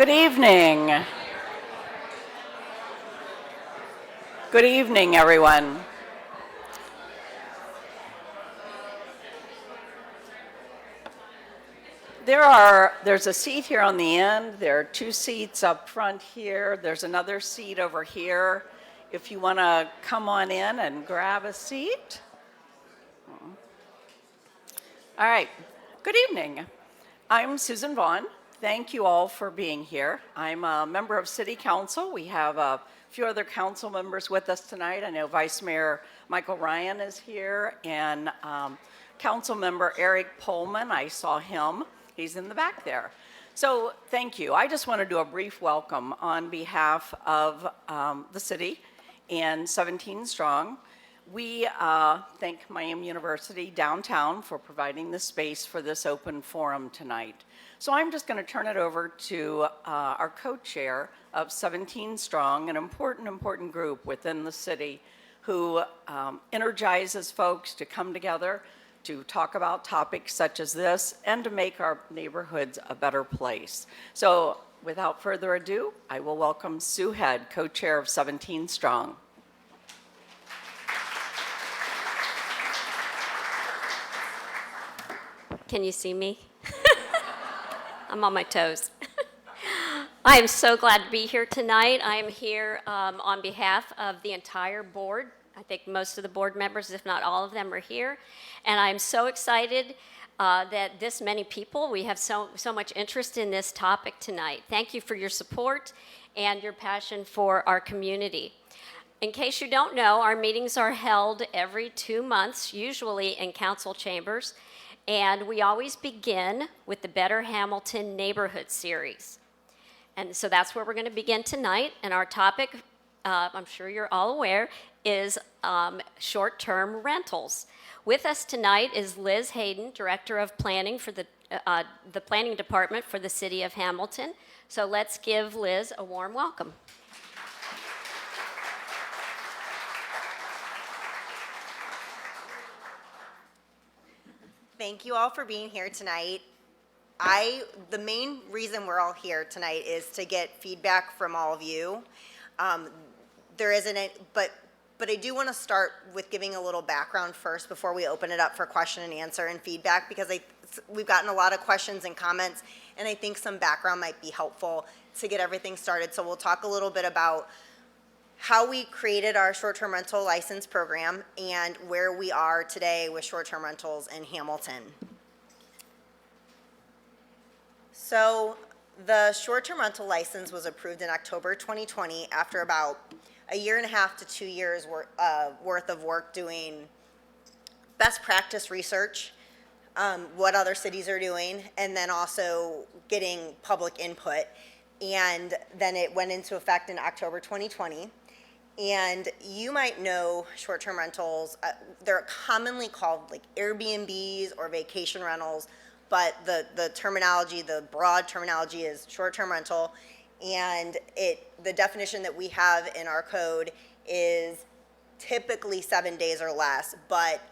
Good evening. Good evening, everyone. There's a seat here on the end. There are two seats up front here. There's another seat over here. If you want to come on in and grab a seat. All right. Good evening. I'm Susan Vaughn. Thank you all for being here. I'm a member of City Council. We have a few other council members with us tonight. I know Vice Mayor Michael Ryan is here, and Council Member Eric Pullman. I saw him. He's in the back there. So thank you. I just want to do a brief welcome on behalf of the city and 17Strong. We thank Miami University downtown for providing the space for this open forum tonight. So I'm just going to turn it over to our co-chair of 17Strong, an important group within the city who energizes folks to come together to talk about topics such as this and to make our neighborhoods a better place. So without further ado, I will welcome Sue Head, co-chair of 17Strong. Can you see me? I'm on my toes. I am so glad to be here tonight. I am here on behalf of the entire board. I think most of the board members, if not all of them, are here. And I'm so excited that this many people, we have so much interest in this topic tonight. Thank you for your support and your passion for our community. In case you don't know, our meetings are held every 2 months, usually in council chambers. And we always begin with the Better Hamilton Neighborhood Series. And so that's where we're going to begin tonight. And our topic, I'm sure you're all aware, is short-term rentals. With us tonight is Liz Hayden, Director of Planning for the Planning Department for the City of Hamilton. So let's give Liz a warm welcome. Thank you all for being here tonight. The main reason we're all here tonight is to get feedback from all of you. There isn't it, but I do want to start with giving a little background first before we open it up for question and answer and feedback, because we've gotten a lot of questions and comments, and I think some background might be helpful to get everything started. So we'll talk a little bit about how we created our short-term rental license program and where we are today with short-term rentals in Hamilton. So the short-term rental license was approved in October 2020 after about 1.5 to 2 years worth of work doing best practice research, what other cities are doing, and then also getting public input. And then it went into effect in October 2020. And you might know short-term rentals, they're commonly called like Airbnbs or vacation rentals, but the terminology, the broad terminology is short-term rental. And the definition that we have in our code is typically 7 days or less, but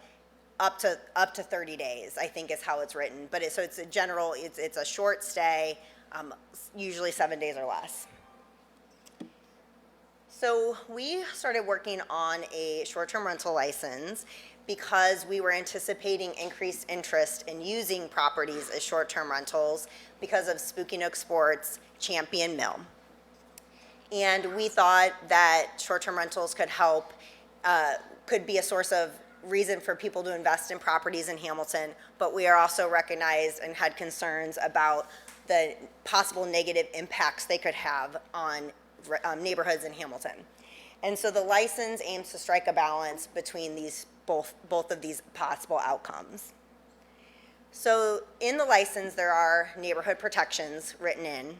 up to 30 days, I think is how it's written. But so it's a general, it's a short stay, usually 7 days or less. So we started working on a short-term rental license because we were anticipating increased interest in using properties as short-term rentals because of Spooky Nook Sports Champion Mill. And we thought that short-term rentals could be a source of reason for people to invest in properties in Hamilton, but we are also recognized and had concerns about the possible negative impacts they could have on neighborhoods in Hamilton. And so the license aims to strike a balance between both of these possible outcomes. So in the license, there are neighborhood protections written in.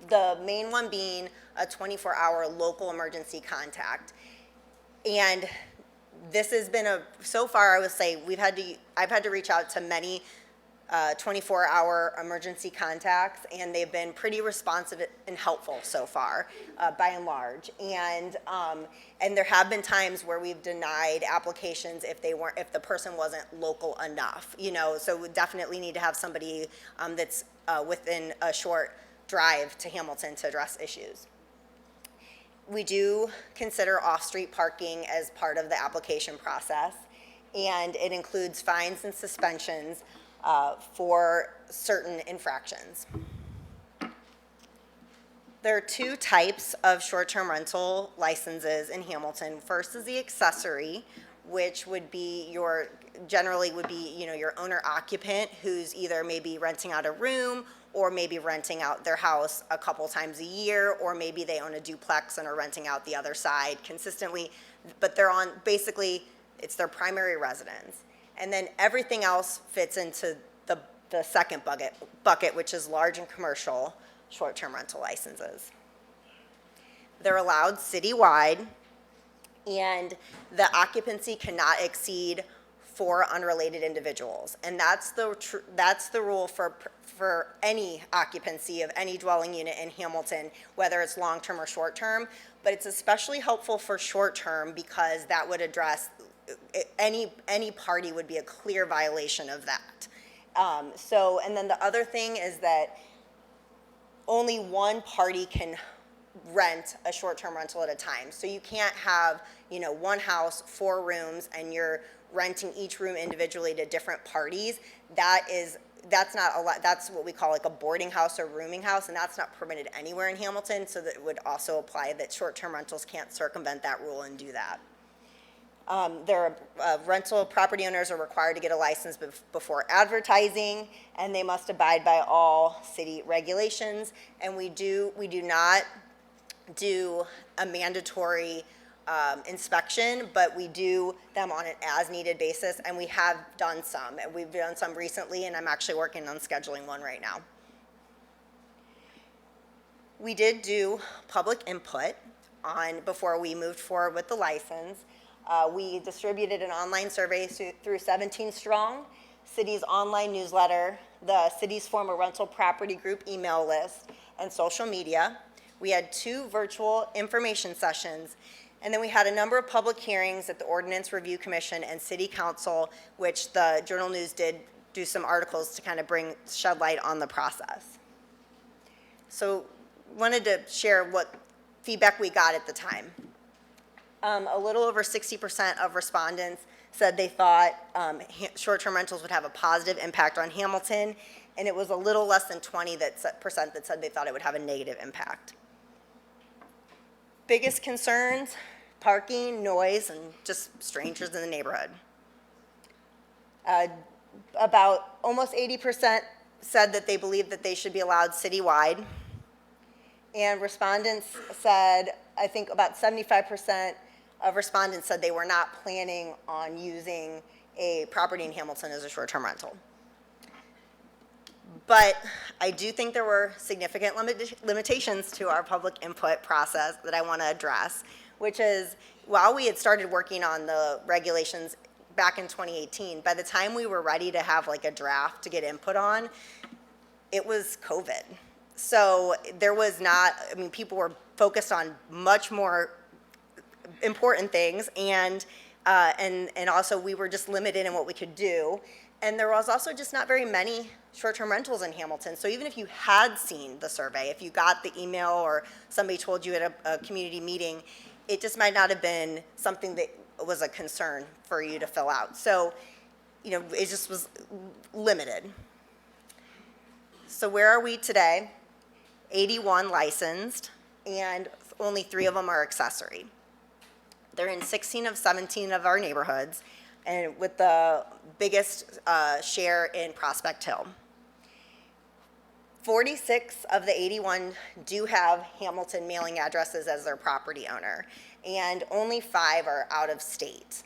The main one being a 24-hour local emergency contact. And this has been so far I would say I've had to reach out to many 24-hour emergency contacts, and they've been pretty responsive and helpful so far, by and large. And there have been times where we've denied applications if the person wasn't local enough. So we definitely need to have somebody that's within a short drive to Hamilton to address issues. We do consider off-street parking as part of the application process, and it includes fines and suspensions for certain infractions. There are two types of short-term rental licenses in Hamilton. First is the accessory, which would be your owner occupant who's either maybe renting out a room or maybe renting out their house a couple times a year, or maybe they own a duplex and are renting out the other side consistently, but basically it's their primary residence. And then everything else fits into the second bucket, which is large and commercial short-term rental licenses. They're allowed citywide, and the occupancy cannot exceed 4 unrelated individuals. And that's the rule for any occupancy of any dwelling unit in Hamilton, whether it's long-term or short-term. But it's especially helpful for short-term because that would address any party would be a clear violation of that. And then the other thing is that only one party can rent a short-term rental at a time. So you can't have, one house, 4 rooms, and you're renting each room individually to different parties. That's not allowed. That's what we call like a boarding house or rooming house, and that's not permitted anywhere in Hamilton. So that would also apply that short-term rentals can't circumvent that rule and do that. Rental property owners are required to get a license before advertising, and they must abide by all city regulations. And we do not do a mandatory inspection, but we do them on an as-needed basis, and we have done some. And we've done some recently, and I'm actually working on scheduling one right now. We did do public input before we moved forward with the license. We distributed an online survey through 17Strong, city's online newsletter, the city's former rental property group email list, and social media. We had 2 virtual information sessions, and then we had a number of public hearings at the Ordinance Review Commission and City Council, which the Journal News did do some articles to kind of shed light on the process. So wanted to share what feedback we got at the time. A little over 60% of respondents said they thought short-term rentals would have a positive impact on Hamilton, and it was a little less than 20% that said they thought it would have a negative impact. Biggest concerns: parking, noise, and just strangers in the neighborhood. About almost 80% said that they believe that they should be allowed citywide. And respondents said, I think about 75% of respondents said they were not planning on using a property in Hamilton as a short-term rental. But I do think there were significant limitations to our public input process that I want to address, which is, while we had started working on the regulations back in 2018, by the time we were ready to have like a draft to get input on, it was COVID. So there was not, people were focused on much more important things, and also we were just limited in what we could do. And there was also just not very many short-term rentals in Hamilton. So even if you had seen the survey, if you got the email or somebody told you at a community meeting, it just might not have been something that was a concern for you to fill out. So, it just was limited. So where are we today? 81 licensed, and only 3 of them are accessory. They're in 16 of 17 of our neighborhoods, and with the biggest share in Prospect Hill. 46 of the 81 do have Hamilton mailing addresses as their property owner, and only 5 are out of state.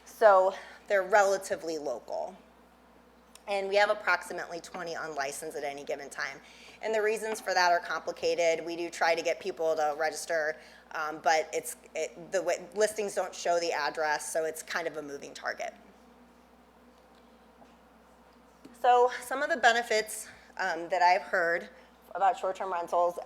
So they're relatively local. And we have approximately 20 unlicensed at any given time. And the reasons for that are complicated. We do try to get people to register, but the listings don't show the address, so it's kind of a moving target. So some of the benefits that I've heard about short-term rentals,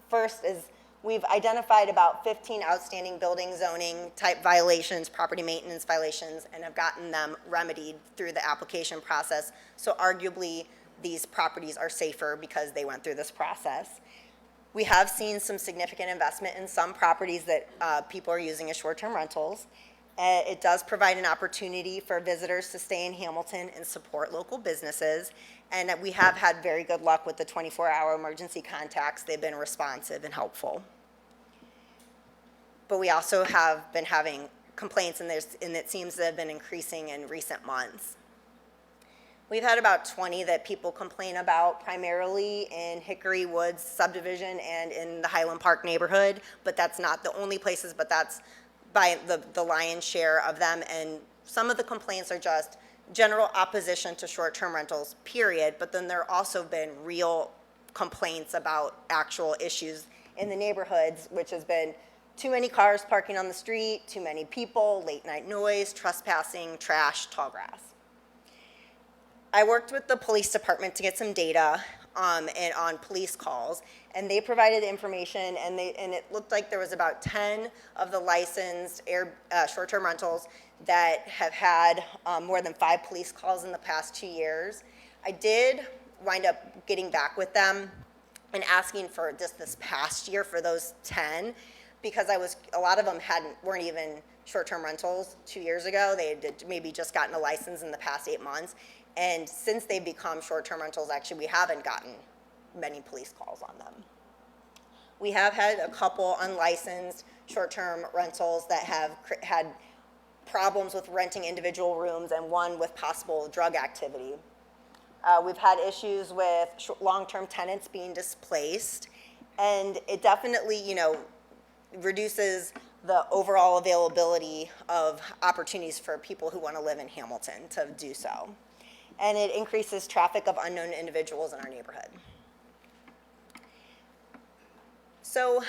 first is we've identified about 15 outstanding building zoning type violations, property maintenance violations, and have gotten them remedied through the application process. So arguably, these properties are safer because they went through this process. We have seen some significant investment in some properties that people are using as short-term rentals. It does provide an opportunity for visitors to stay in Hamilton and support local businesses. And we have had very good luck with the 24-hour emergency contacts. They've been responsive and helpful. But we also have been having complaints, and it seems to have been increasing in recent months. We've had about 20 that people complain about, primarily in Hickory Woods subdivision and in the Highland Park neighborhood, but that's not the only places, but that's by the lion's share of them. And some of the complaints are just general opposition to short-term rentals, period, but then there have also been real complaints about actual issues in the neighborhoods, which has been too many cars parking on the street, too many people, late night noise, trespassing, trash, tall grass. I worked with the police department to get some data and on police calls, and they provided information, and it looked like there was about 10 of the licensed short-term rentals that have had more than 5 police calls in the past 2 years. I did wind up getting back with them and asking for just this past year for those 10, because a lot of them weren't even short-term rentals 2 years ago. They had maybe just gotten a license in the past 8 months. And since they've become short-term rentals, actually, we haven't gotten many police calls on them. We have had a couple unlicensed short-term rentals that have had problems with renting individual rooms, and one with possible drug activity. We've had issues with long-term tenants being displaced, and it definitely, reduces the overall availability of opportunities for people who want to live in Hamilton to do so. And it increases traffic of unknown individuals in our neighborhood. So,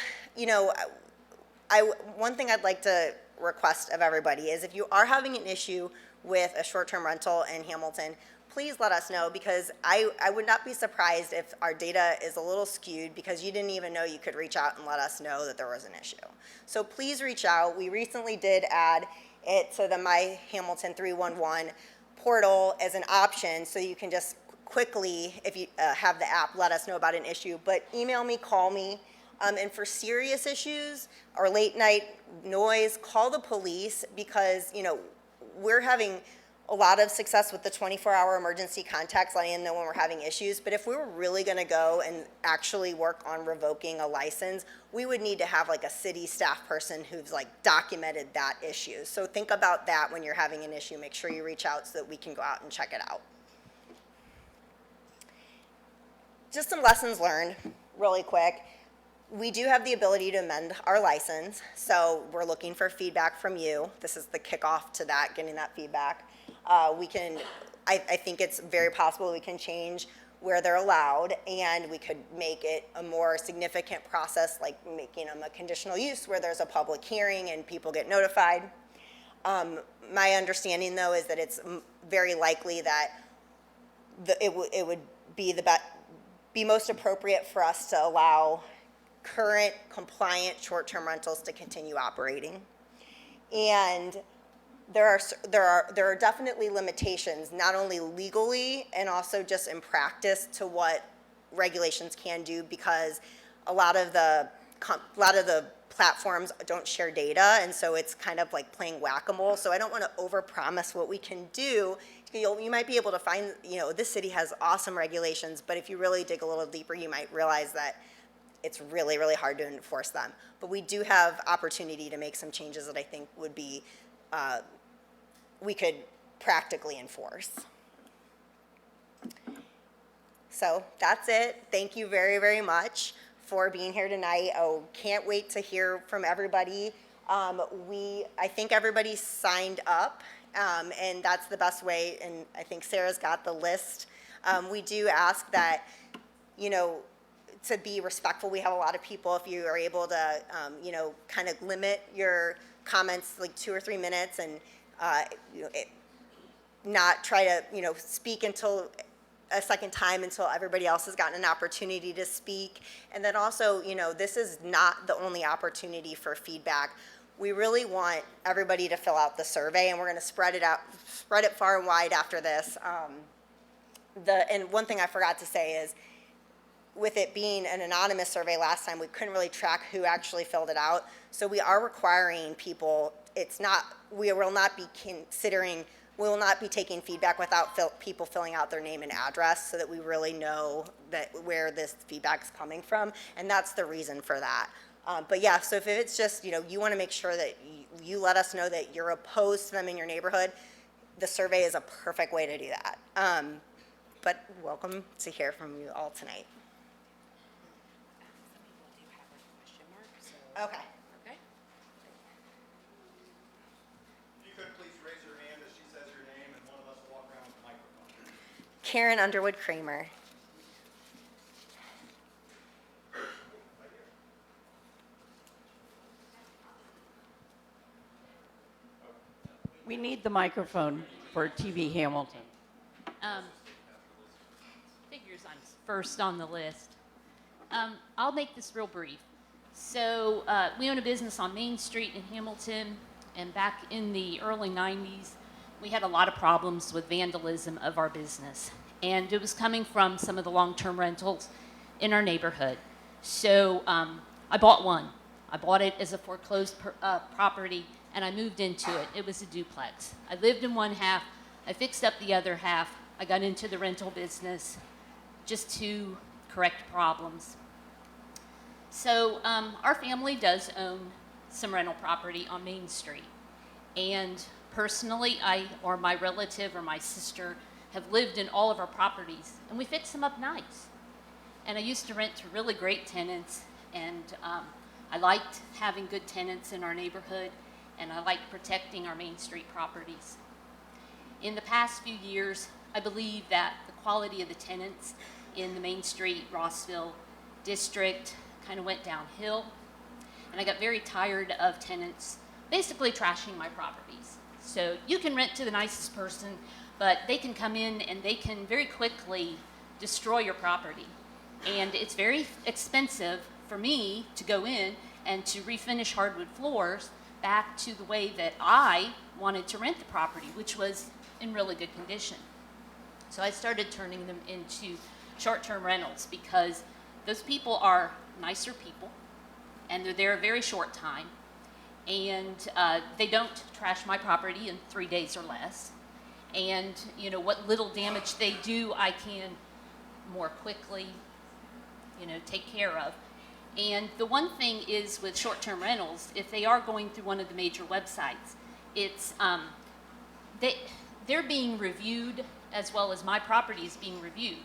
one thing I'd like to request of everybody is, if you are having an issue with a short-term rental in Hamilton, please let us know, because I would not be surprised if our data is a little skewed because you didn't even know you could reach out and let us know that there was an issue. So please reach out. We recently did add it to the My Hamilton 311 portal as an option, so you can just quickly, if you have the app, let us know about an issue. But email me, call me, and for serious issues or late night noise, call the police, because we're having a lot of success with the 24-hour emergency contacts, letting them know when we're having issues. But if we were really going to go and actually work on revoking a license, we would need to have like a city staff person who's documented that issue. So think about that when you're having an issue. Make sure you reach out so that we can go out and check it out. Just some lessons learned really quick. We do have the ability to amend our license, so we're looking for feedback from you. This is the kickoff to that, getting that feedback. I think it's very possible we can change where they're allowed, and we could make it a more significant process, like making them a conditional use where there's a public hearing and people get notified. My understanding, though, is that it's very likely that it would be most appropriate for us to allow current compliant short-term rentals to continue operating. And there are definitely limitations, not only legally and also just in practice, to what regulations can do, because a lot of the platforms don't share data, and so it's kind of like playing whack-a-mole. So I don't want to overpromise what we can do. You might be able to find, this city has awesome regulations, but if you really dig a little deeper, you might realize that it's really, really hard to enforce them. But we do have opportunity to make some changes that I think would be, we could practically enforce. So that's it. Thank you very, very much for being here tonight. Oh, can't wait to hear from everybody. I think everybody signed up, and that's the best way, and I think Sarah's got the list. We do ask that, to be respectful. We have a lot of people. If you are able to, kind of limit your comments like 2 or 3 minutes, and not try to, speak until a second time until everybody else has gotten an opportunity to speak. And then also, this is not the only opportunity for feedback. We really want everybody to fill out the survey, and we're going to spread it far and wide after this. and one thing I forgot to say is, with it being an anonymous survey last time, we couldn't really track who actually filled it out. So we are requiring people, we will not be taking feedback without people filling out their name and address so that we really know that where this feedback is coming from. And that's the reason for that. But yeah, so if it's just, you want to make sure that you let us know that you're opposed to them in your neighborhood, the survey is a perfect way to do that. But welcome to hear from you all tonight. Okay. Okay. If you could please raise your hand as she says your name, and one of us will walk around with the microphone. Karen Underwood Kramer. We need the microphone for TV Hamilton. Figures I'm first on the list. I'll make this real brief. So we own a business on Main Street in Hamilton, and back in the early 90s, we had a lot of problems with vandalism of our business. And it was coming from some of the long-term rentals in our neighborhood. So I bought one. I bought it as a foreclosed property, and I moved into it. It was a duplex. I lived in one half. I fixed up the other half. I got into the rental business just to correct problems. So our family does own some rental property on Main Street. And personally, or my relative or my sister have lived in all of our properties, and we fix them up nice. And I used to rent to really great tenants, and I liked having good tenants in our neighborhood, and I liked protecting our Main Street properties. In the past few years, I believe that the quality of the tenants in the Main Street, Rossville district kind of went downhill, and I got very tired of tenants basically trashing my properties. So you can rent to the nicest person, but they can come in and they can very quickly destroy your property. And it's very expensive for me to go in and to refinish hardwood floors back to the way that I wanted to rent the property, which was in really good condition. So I started turning them into short-term rentals because those people are nicer people, and they're there a very short time, and they don't trash my property in 3 days or less. And what little damage they do, I can more quickly take care of. And the one thing is with short-term rentals, if they are going through one of the major websites, it's they're being reviewed as well as my property is being reviewed.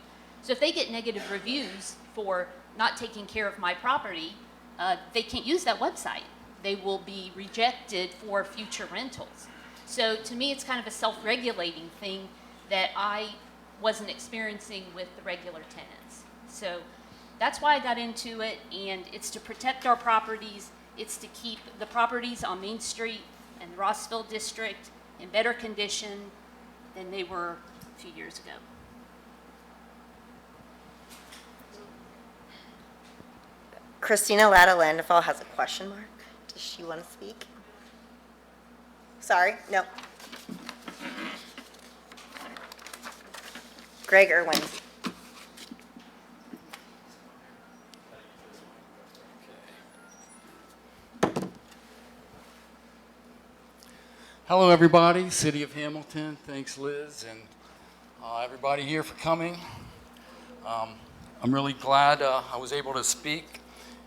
So if they get negative reviews for not taking care of my property, they can't use that website. They will be rejected for future rentals. So to me, it's kind of a self-regulating thing that I wasn't experiencing with the regular tenants. So that's why I got into it, and it's to protect our properties. It's to keep the properties on Main Street and the Rossville district in better condition than they were a few years ago. Christina Latta Landefall has a question mark. Does she want to speak? Sorry, no. Greg Irwin. Hello, everybody. City of Hamilton. Thanks, Liz, and everybody here for coming. I'm really glad I was able to speak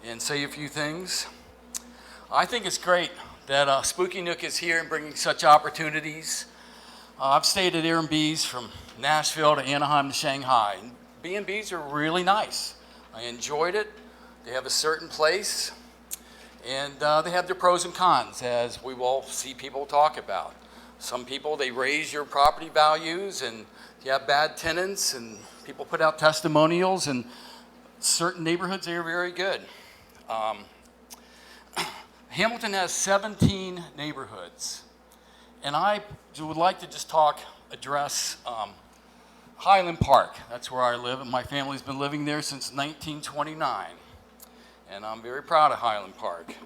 and say a few things. I think it's great that Spooky Nook is here and bringing such opportunities. I've stayed at Airbnbs from Nashville to Anaheim to Shanghai. B&Bs are really nice. I enjoyed it. They have a certain place, and they have their pros and cons, as we will see people talk about. Some people, they raise your property values, and you have bad tenants, and people put out testimonials, and certain neighborhoods, they are very good. Hamilton has 17 neighborhoods, and I would like to just address Highland Park. That's where I live, and my family's been living there since 1929, and I'm very proud of Highland Park.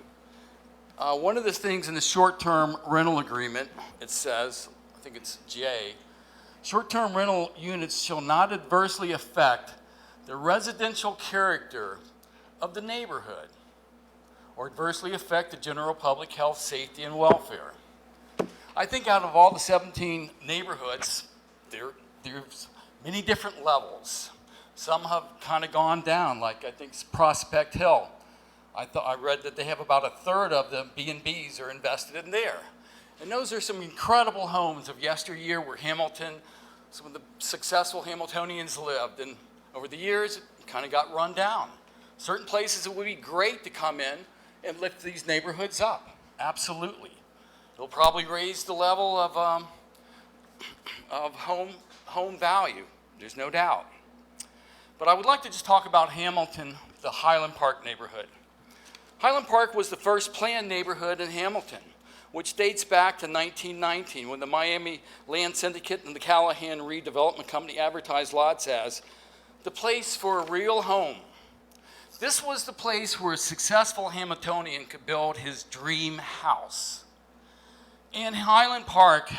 One of the things in the short-term rental agreement, it says, I think it's J, Short-term rental units shall not adversely affect the residential character of the neighborhood or adversely affect the general public health, safety, and welfare. I think out of all the 17 neighborhoods, there's many different levels. Some have kind of gone down, like I think Prospect Hill. I read that they have about a third of the B&Bs are invested in there. And those are some incredible homes of yesteryear where Hamilton, some of the successful Hamiltonians lived. And over the years, it kind of got run down. Certain places it would be great to come in and lift these neighborhoods up. Absolutely. It'll probably raise the level of home value. There's no doubt. But I would like to just talk about Hamilton, the Highland Park neighborhood. Highland Park was the first planned neighborhood in Hamilton, which dates back to 1919 when the Miami Land Syndicate and the Callahan Redevelopment Company advertised lots as the place for a real home. This was the place where a successful Hamiltonian could build his dream house. In Highland Park,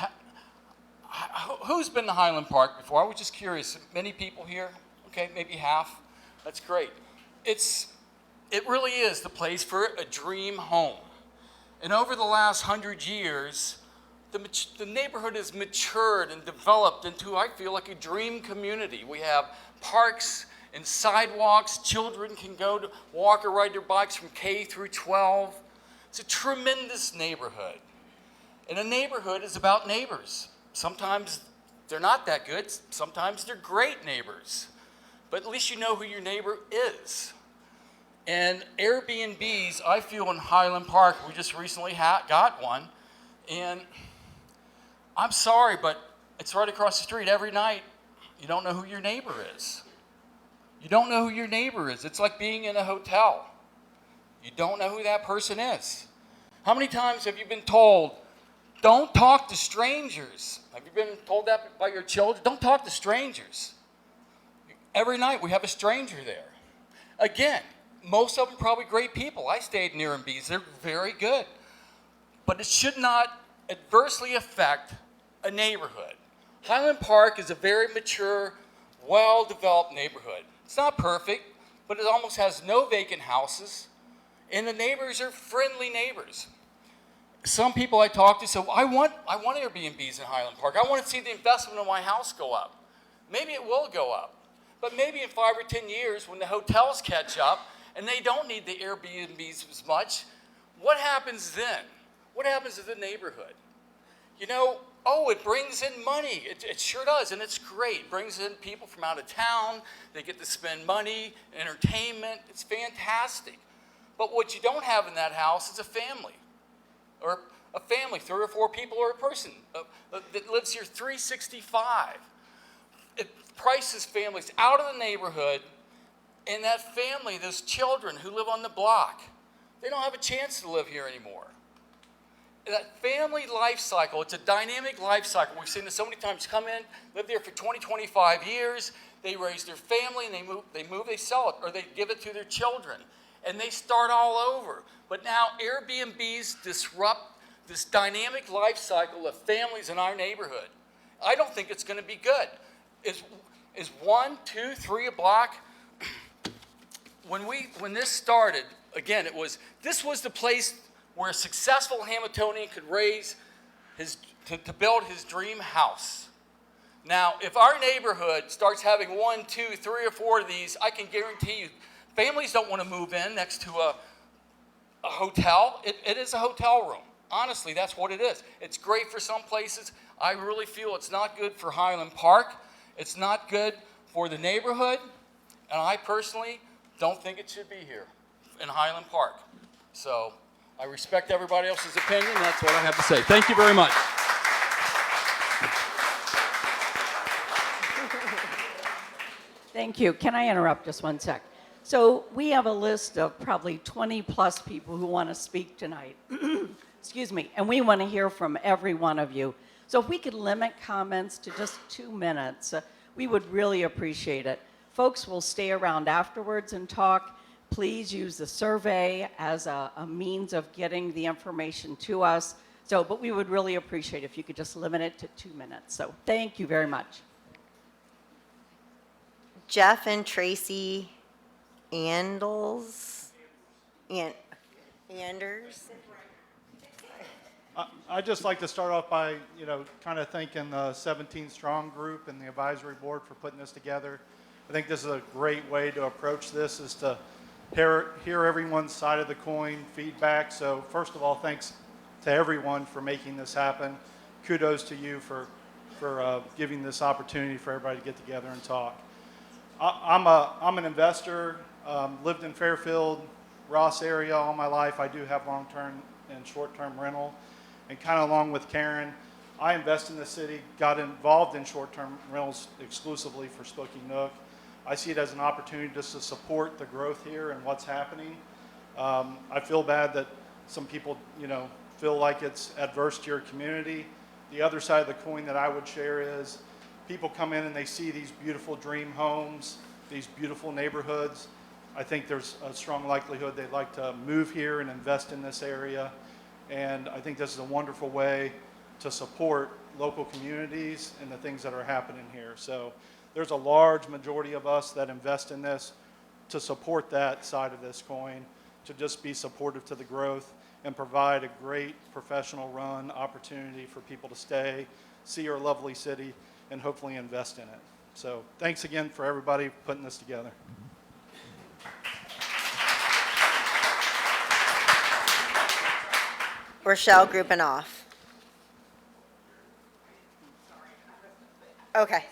who's been to Highland Park before? I was just curious. Many people here? Okay, maybe half. That's great. It really is the place for a dream home. And over the last 100 years, the neighborhood has matured and developed into, I feel, like a dream community. We have parks and sidewalks. Children can go to walk or ride their bikes from K through 12. It's a tremendous neighborhood. And a neighborhood is about neighbors. Sometimes they're not that good. Sometimes they're great neighbors. But at least you know who your neighbor is. And Airbnbs, I feel in Highland Park, we just recently got one. And I'm sorry, but it's right across the street every night. You don't know who your neighbor is. You don't know who your neighbor is. It's like being in a hotel. You don't know who that person is. How many times have you been told, don't talk to strangers? Have you been told that by your children? Don't talk to strangers. Every night we have a stranger there. Again, most of them probably great people. I stayed near Airbnbs. They're very good. But it should not adversely affect a neighborhood. Highland Park is a very mature, well-developed neighborhood. It's not perfect, but it almost has no vacant houses, and the neighbors are friendly neighbors. Some people I talk to say, I want Airbnbs in Highland Park. I want to see the investment in my house go up. Maybe it will go up. But maybe in 5 or 10 years when the hotels catch up and they don't need the Airbnbs as much, what happens then? What happens to the neighborhood? You know, it brings in money. It sure does, and it's great. It brings in people from out of town. They get to spend money, entertainment. It's fantastic. But what you don't have in that house is a family. Or a family, 3 or 4 people, or a person that lives here 365. It prices families out of the neighborhood, and that family, those children who live on the block, they don't have a chance to live here anymore. That family life cycle, it's a dynamic life cycle. We've seen this so many times. Come in, live there for 20, 25 years, they raise their family, and they sell it, or they give it to their children, and they start all over. But now Airbnbs disrupt this dynamic life cycle of families in our neighborhood. I don't think it's going to be good. Is 1, 2, 3 a block? When this started, again, this was the place where a successful Hamiltonian could to build his dream house. Now, if our neighborhood starts having 1, 2, 3, or 4 of these, I can guarantee you, families don't want to move in next to a hotel. It is a hotel room. Honestly, that's what it is. It's great for some places. I really feel it's not good for Highland Park. It's not good for the neighborhood, and I personally don't think it should be here in Highland Park. So I respect everybody else's opinion, and that's what I have to say. Thank you very much. Thank you. Can I interrupt just one sec? So we have a list of probably 20 plus people who want to speak tonight. Excuse me. And we want to hear from every one of you. So if we could limit comments to just 2 minutes, we would really appreciate it. Folks will stay around afterwards and talk. Please use the survey as a means of getting the information to us So, but we would really appreciate if you could just limit it to 2 minutes. So thank you very much. Jeff and Tracy Anders. Anders. I'd just like to start off by, kind of thanking the 17Strong group and the advisory board for putting this together. I think this is a great way to approach this, is to hear everyone's side of the coin, feedback. So first of all, thanks to everyone for making this happen. Kudos to you for giving this opportunity for everybody to get together and talk. I'm an investor, lived in Fairfield, Ross area all my life. I do have long-term and short-term rental. And kind of along with Karen, I invest in the city, got involved in short-term rentals exclusively for Spooky Nook. I see it as an opportunity just to support the growth here and what's happening. I feel bad that some people, feel like it's adverse to your community. The other side of the coin that I would share is people come in and they see these beautiful dream homes, these beautiful neighborhoods. I think there's a strong likelihood they'd like to move here and invest in this area. And I think this is a wonderful way to support local communities and the things that are happening here. So there's a large majority of us that invest in this to support that side of this coin, to just be supportive to the growth and provide a great professional run opportunity for people to stay, see our lovely city, and hopefully invest in it. So thanks again for everybody putting this together. Rochelle Grupinoff. Okay.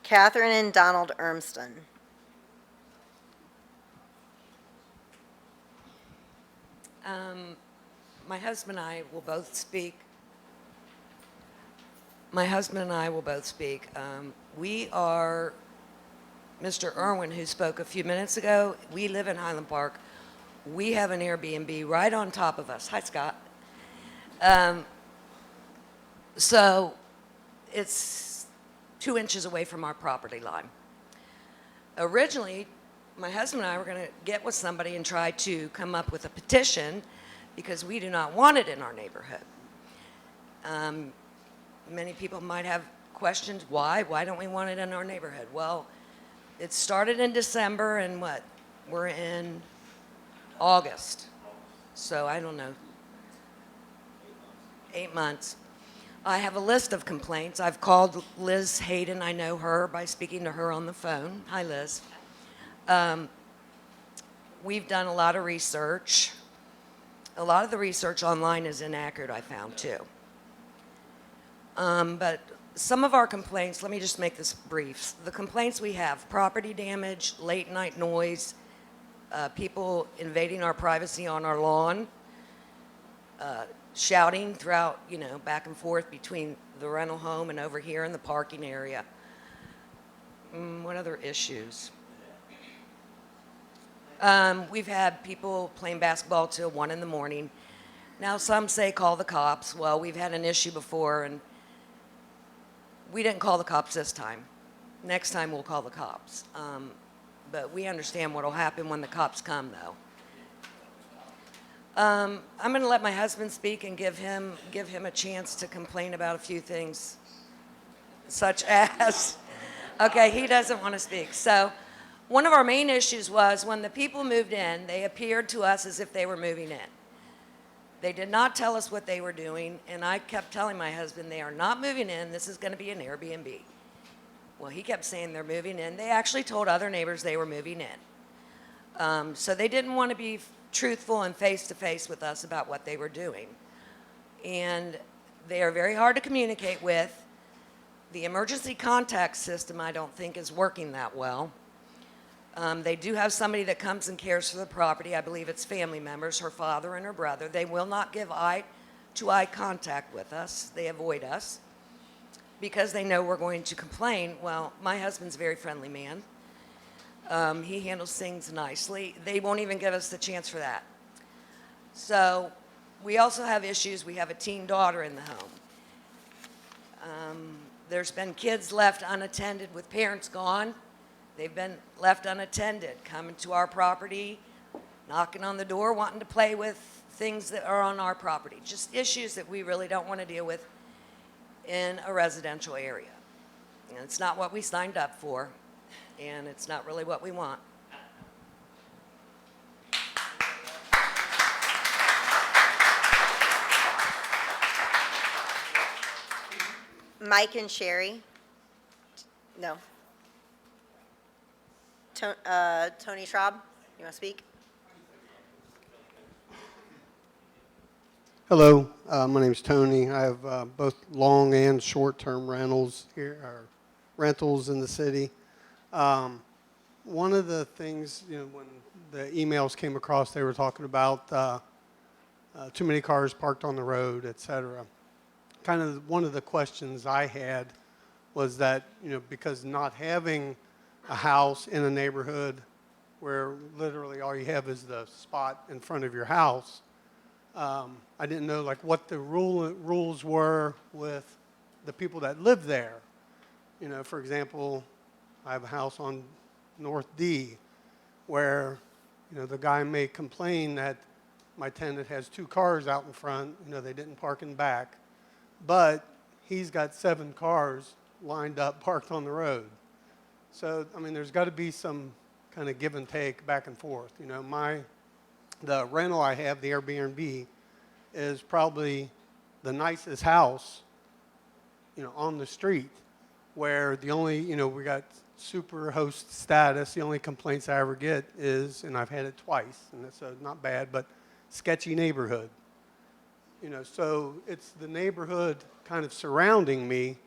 Catherine and Donald Ermston. My husband and I will both speak. We are Mr. Irwin, who spoke a few minutes ago. We live in Highland Park. We have an Airbnb right on top of us. Hi, Scott. So it's 2 inches away from our property line. Originally, my husband and I were going to get with somebody and try to come up with a petition because we do not want it in our neighborhood. Many people might have questions, why? Why don't we want it in our neighborhood? Well, it started in December, and we're in August. So I don't know, 8 months. I have a list of complaints. I've called Liz Hayden. I know her by speaking to her on the phone. Hi, Liz. We've done a lot of research. A lot of the research online is inaccurate, I found, too. But some of our complaints, let me just make this brief. The complaints we have: property damage, late night noise, people invading our privacy on our lawn, shouting throughout, back and forth between the rental home and over here in the parking area. What other issues? We've had people playing basketball till 1 in the morning. Now some say call the cops. Well, we've had an issue before, and we didn't call the cops this time. Next time we'll call the cops. But we understand what will happen when the cops come, though. I'm going to let my husband speak and give him a chance to complain about a few things, such as, okay, he doesn't want to speak. So one of our main issues was when the people moved in, they appeared to us as if they were moving in. They did not tell us what they were doing, and I kept telling my husband, they are not moving in, this is going to be an Airbnb. Well, he kept saying they're moving in. They actually told other neighbors they were moving in. So they didn't want to be truthful and face-to-face with us about what they were doing. And they are very hard to communicate with. The emergency contact system, I don't think, is working that well. They do have somebody that comes and cares for the property. I believe it's family members, her father and her brother. They will not give eye-to-eye contact with us. They avoid us because they know we're going to complain. Well, my husband's a very friendly man. He handles things nicely. They won't even give us the chance for that. So we also have issues. We have a teen daughter in the home. There's been kids left unattended with parents gone. They've been left unattended, coming to our property, knocking on the door, wanting to play with things that are on our property, just issues that we really don't want to deal with in a residential area. And it's not what we signed up for, and it's not really what we want. Mike and Sherry? No. Tony Schraub, you want to speak? Hello, my name's Tony. I have both long and short-term rentals here, or rentals in the city. One of the things, when the emails came across, they were talking about too many cars parked on the road, et cetera. Kind of one of the questions I had was that, because not having a house in a neighborhood where literally all you have is the spot in front of your house, I didn't know what the rules were with the people that live there. For example, I have a house on North D where, the guy may complain that my tenant has 2 cars out in front, they didn't park in back, but he's got 7 cars lined up parked on the road. So, there's got to be some kind of give and take back and forth. The rental I have, the Airbnb, is probably the nicest house, on the street, where the only, we got super host status. The only complaints I ever get is, and I've had it twice, and it's not bad, but sketchy neighborhood. So it's the neighborhood kind of surrounding me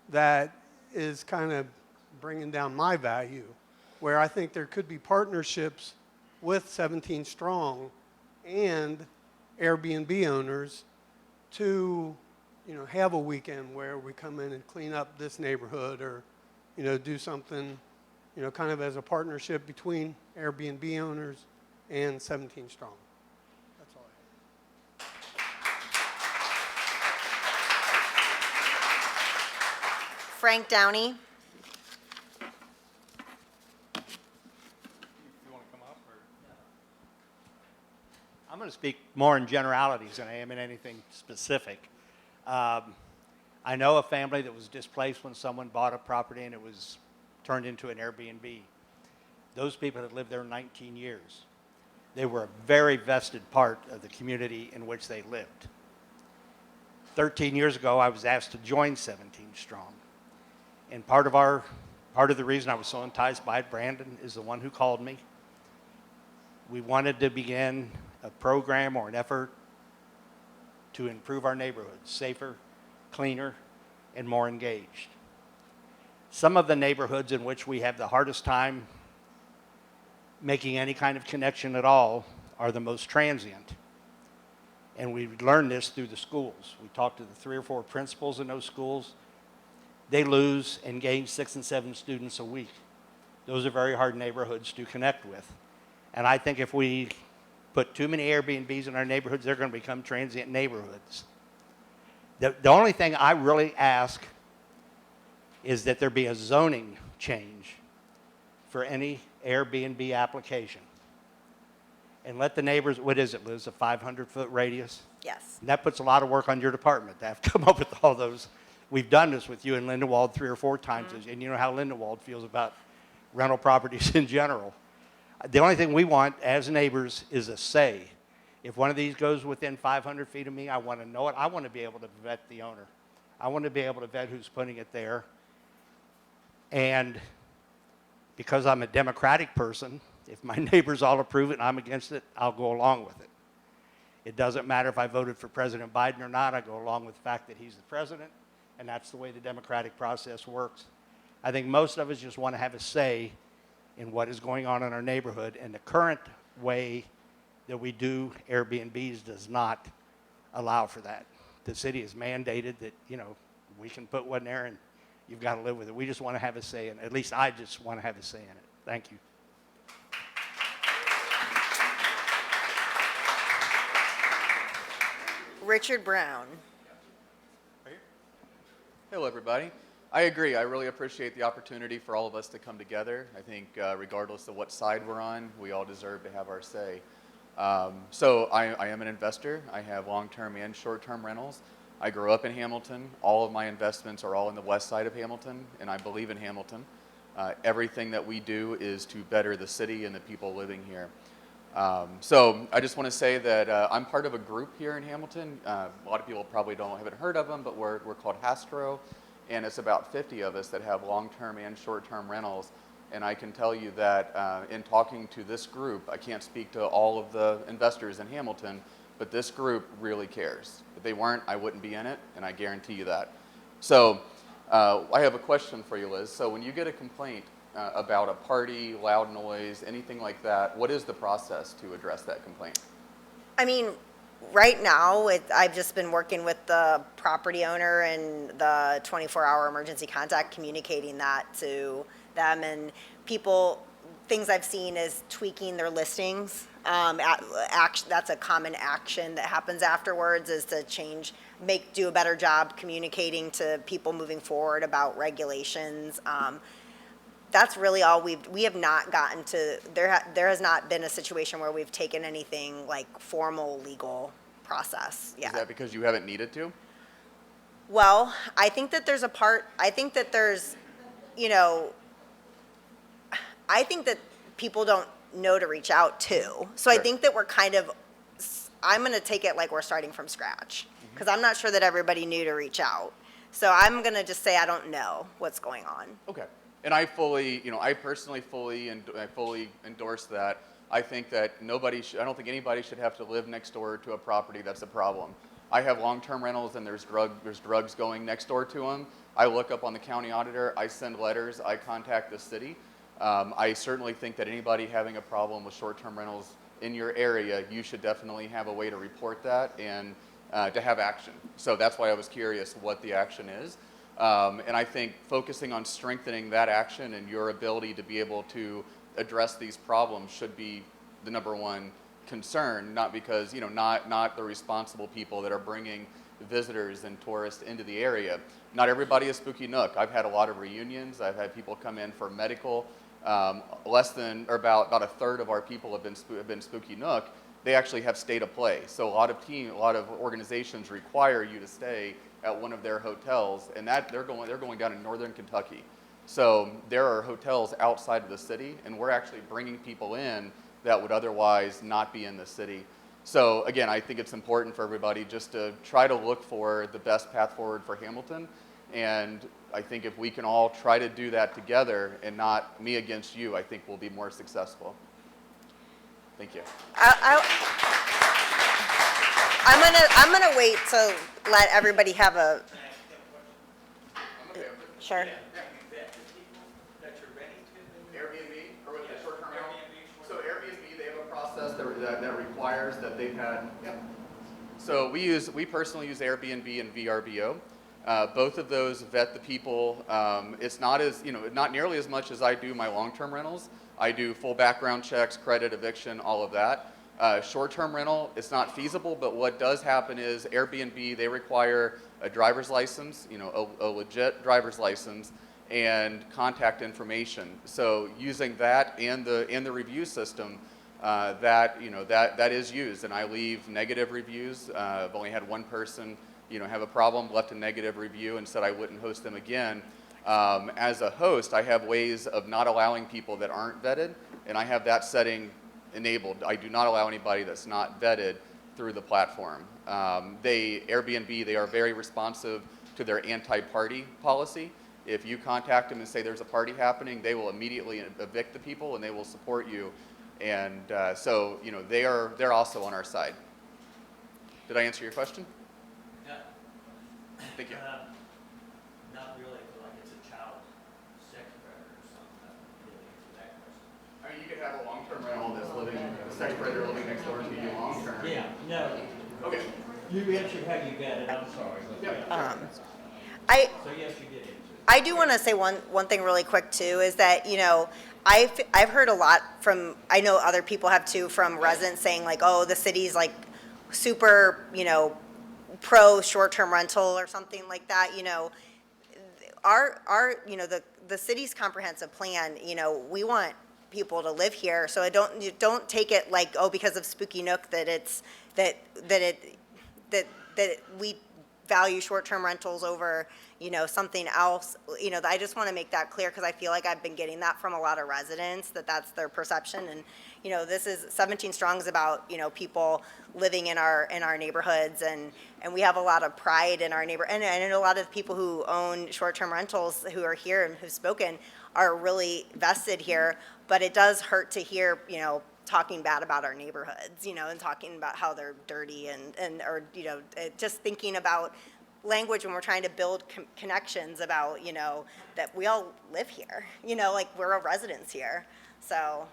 that is kind of bringing down my value, where I think there could be partnerships with 17Strong and Airbnb owners to, have a weekend where we come in and clean up this neighborhood, or, do something, kind of as a partnership between Airbnb owners and 17Strong. That's all I have. Frank Downey? I'm going to speak more in generalities than I am in anything specific. I know a family that was displaced when someone bought a property and it was turned into an Airbnb. Those people had lived there 19 years. They were a very vested part of the community in which they lived. 13 years ago, I was asked to join 17Strong. And part of the reason I was so enticed by it, Brandon is the one who called me. We wanted to begin a program or an effort to improve our neighborhoods, safer, cleaner, and more engaged. Some of the neighborhoods in which we have the hardest time making any kind of connection at all are the most transient. And we learned this through the schools. We talked to the 3 or 4 principals in those schools. They lose and gain 6 and 7 students a week. Those are very hard neighborhoods to connect with. And I think if we put too many Airbnbs in our neighborhoods, they're going to become transient neighborhoods. The only thing I really ask is that there be a zoning change for any Airbnb application. And let the neighbors, what is it, Liz, a 500-foot radius? Yes. And that puts a lot of work on your department to have to come up with all those. We've done this with you in Lindenwold 3 or 4 times, and you know how Lindenwold feels about rental properties in general. The only thing we want as neighbors is a say. If one of these goes within 500 feet of me, I want to know it. I want to be able to vet the owner. I want to be able to vet who's putting it there. And because I'm a democratic person, if my neighbors all approve it and I'm against it, I'll go along with it. It doesn't matter if I voted for President Biden or not. I go along with the fact that he's the president, and that's the way the democratic process works. I think most of us just want to have a say in what is going on in our neighborhood, and the current way that we do Airbnbs does not allow for that. The city has mandated that, we can put one there and you've got to live with it. We just want to have a say in it. At least I just want to have a say in it. Thank you. Richard Brown? Hello, everybody. I agree. I really appreciate the opportunity for all of us to come together. I think regardless of what side we're on, we all deserve to have our say. So I am an investor. I have long-term and short-term rentals. I grew up in Hamilton. All of my investments are all in the west side of Hamilton, and I believe in Hamilton. Everything that we do is to better the city and the people living here. So I just want to say that I'm part of a group here in Hamilton. A lot of people probably haven't heard of them, but we're called Hastro, and it's about 50 of us that have long-term and short-term rentals. And I can tell you that in talking to this group, I can't speak to all of the investors in Hamilton, but this group really cares. If they weren't, I wouldn't be in it, and I guarantee you that. So I have a question for you, Liz. So when you get a complaint about a party, loud noise, anything like that, what is the process to address that complaint? I mean, right now, I've just been working with the property owner and the 24-hour emergency contact, communicating that to them. And people, things I've seen is tweaking their listings. That's a common action that happens afterwards, is to do a better job communicating to people moving forward about regulations. That's really all we have not gotten to. There has not been a situation where we've taken anything like formal legal process yet. Is that because you haven't needed to? Well, I think that I think that people don't know to reach out to. So I Sure. think that I'm going to take it like we're starting from scratch, because I'm not sure that everybody knew to reach out. So I'm going to just say I don't know what's going on. Okay. And I personally fully endorse that. I think that I don't think anybody should have to live next door to a property that's a problem. I have long-term rentals and there's drugs going next door to them. I look up on the county auditor, I send letters, I contact the city. I certainly think that anybody having a problem with short-term rentals in your area, you should definitely have a way to report that and to have action. So that's why I was curious what the action is. And I think focusing on strengthening that action and your ability to be able to address these problems should be the number one concern, not because, not the responsible people that are bringing visitors and tourists into the area. Not everybody is Spooky Nook. I've had a lot of reunions. I've had people come in for medical. About a third of our people have been Spooky Nook. They actually have stay to play. So a lot of organizations require you to stay at one of their hotels, and that they're going down in northern Kentucky. So there are hotels outside of the city, and we're actually bringing people in that would otherwise not be in the city. So again, I think it's important for everybody just to try to look for the best path forward for Hamilton. And I think if we can all try to do that together and not me against you, I think we'll be more successful. Thank you. I'm gonna wait to let everybody have a. Sure. Airbnb, or with the short-term rental? So Airbnb, they have a process that requires that they've had. Yep. So we personally use Airbnb and VRBO. Both of those vet the people. It's not nearly as much as I do my long-term rentals. I do full background checks, credit, eviction, all of that. Short-term rental, it's not feasible, but what does happen is Airbnb, they require a driver's license, a legit driver's license, and contact information. So using that and the review system, that is used, and I leave negative reviews. I've only had one person, have a problem, left a negative review, and said I wouldn't host them again. As a host, I have ways of not allowing people that aren't vetted, and I have that setting enabled. I do not allow anybody that's not vetted through the platform. Airbnb, they are very responsive to their anti-party policy. If you contact them and say there's a party happening, they will immediately evict the people and they will support you. And so, they're also on our side. Did I answer your question? Yeah. Thank you. Not really, like it's a child sex predator or something. That really answer that question. I mean, you could have a long-term rental that's a sex predator living next door to you long-term. Yeah, no. Okay. You answered how you got it, I'm sorry. But Yeah. So yes, you did answer. I do want to say one thing really quick too, is that, I've heard a lot from, I know other people have too, from residents saying like, oh, the city's like super, pro short-term rental or something like that. The city's comprehensive plan, we want people to live here. So you don't take it like, oh, because of Spooky Nook that it's that we value short-term rentals over, something else. I just want to make that clear because I feel like I've been getting that from a lot of residents, that's their perception. And, this is 17 Strong is about, people living in our neighborhoods, and we have a lot of pride in our neighbor. And I know a lot of the people who own short-term rentals who are here and who've spoken are really vested here, but it does hurt to hear, talking bad about our neighborhoods, and talking about how they're dirty or just thinking about language when we're trying to build connections about, that we all live here, like we're residents here. So,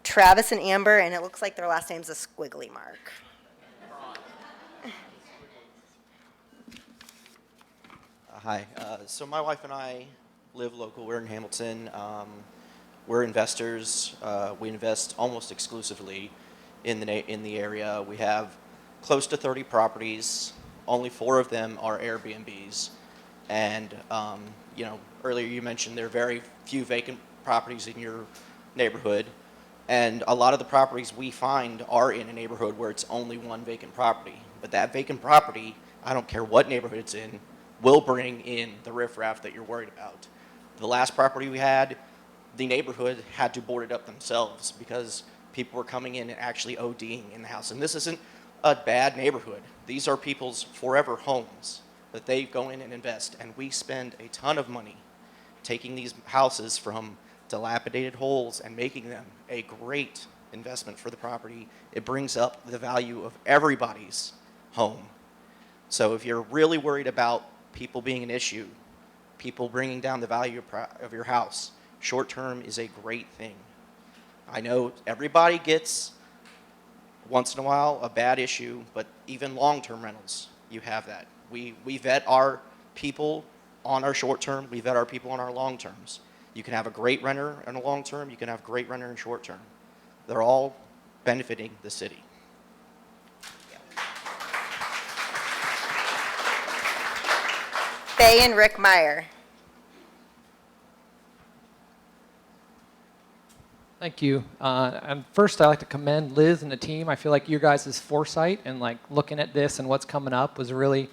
Travis and Amber, and it looks like their last name's a squiggly mark. Hi. So my wife and I live local. We're in Hamilton. We're investors. We invest almost exclusively in the area. We have close to 30 properties. Only 4 of them are Airbnbs. And earlier you mentioned there are very few vacant properties in your neighborhood. And a lot of the properties we find are in a neighborhood where it's only one vacant property. But that vacant property, I don't care what neighborhood it's in, will bring in the riffraff that you're worried about. The last property we had, the neighborhood had to board it up themselves because people were coming in and actually ODing in the house. And this isn't a bad neighborhood. These are people's forever homes that they go in and invest. And we spend a ton of money taking these houses from dilapidated holes and making them a great investment for the property. It brings up the value of everybody's home. So if you're really worried about people being an issue, people bringing down the value of your house, short-term is a great thing. I know everybody gets, once in a while, a bad issue, but even long-term rentals, you have that. We vet our people on our short-term, we vet our people on our long-terms. You can have a great renter in a long-term, you can have a great renter in short-term. They're all benefiting the city. Faye and Rick Meyer. Thank you. And first, I'd like to commend Liz and the team. I feel like your guys' foresight and like looking at this and what's coming up was really,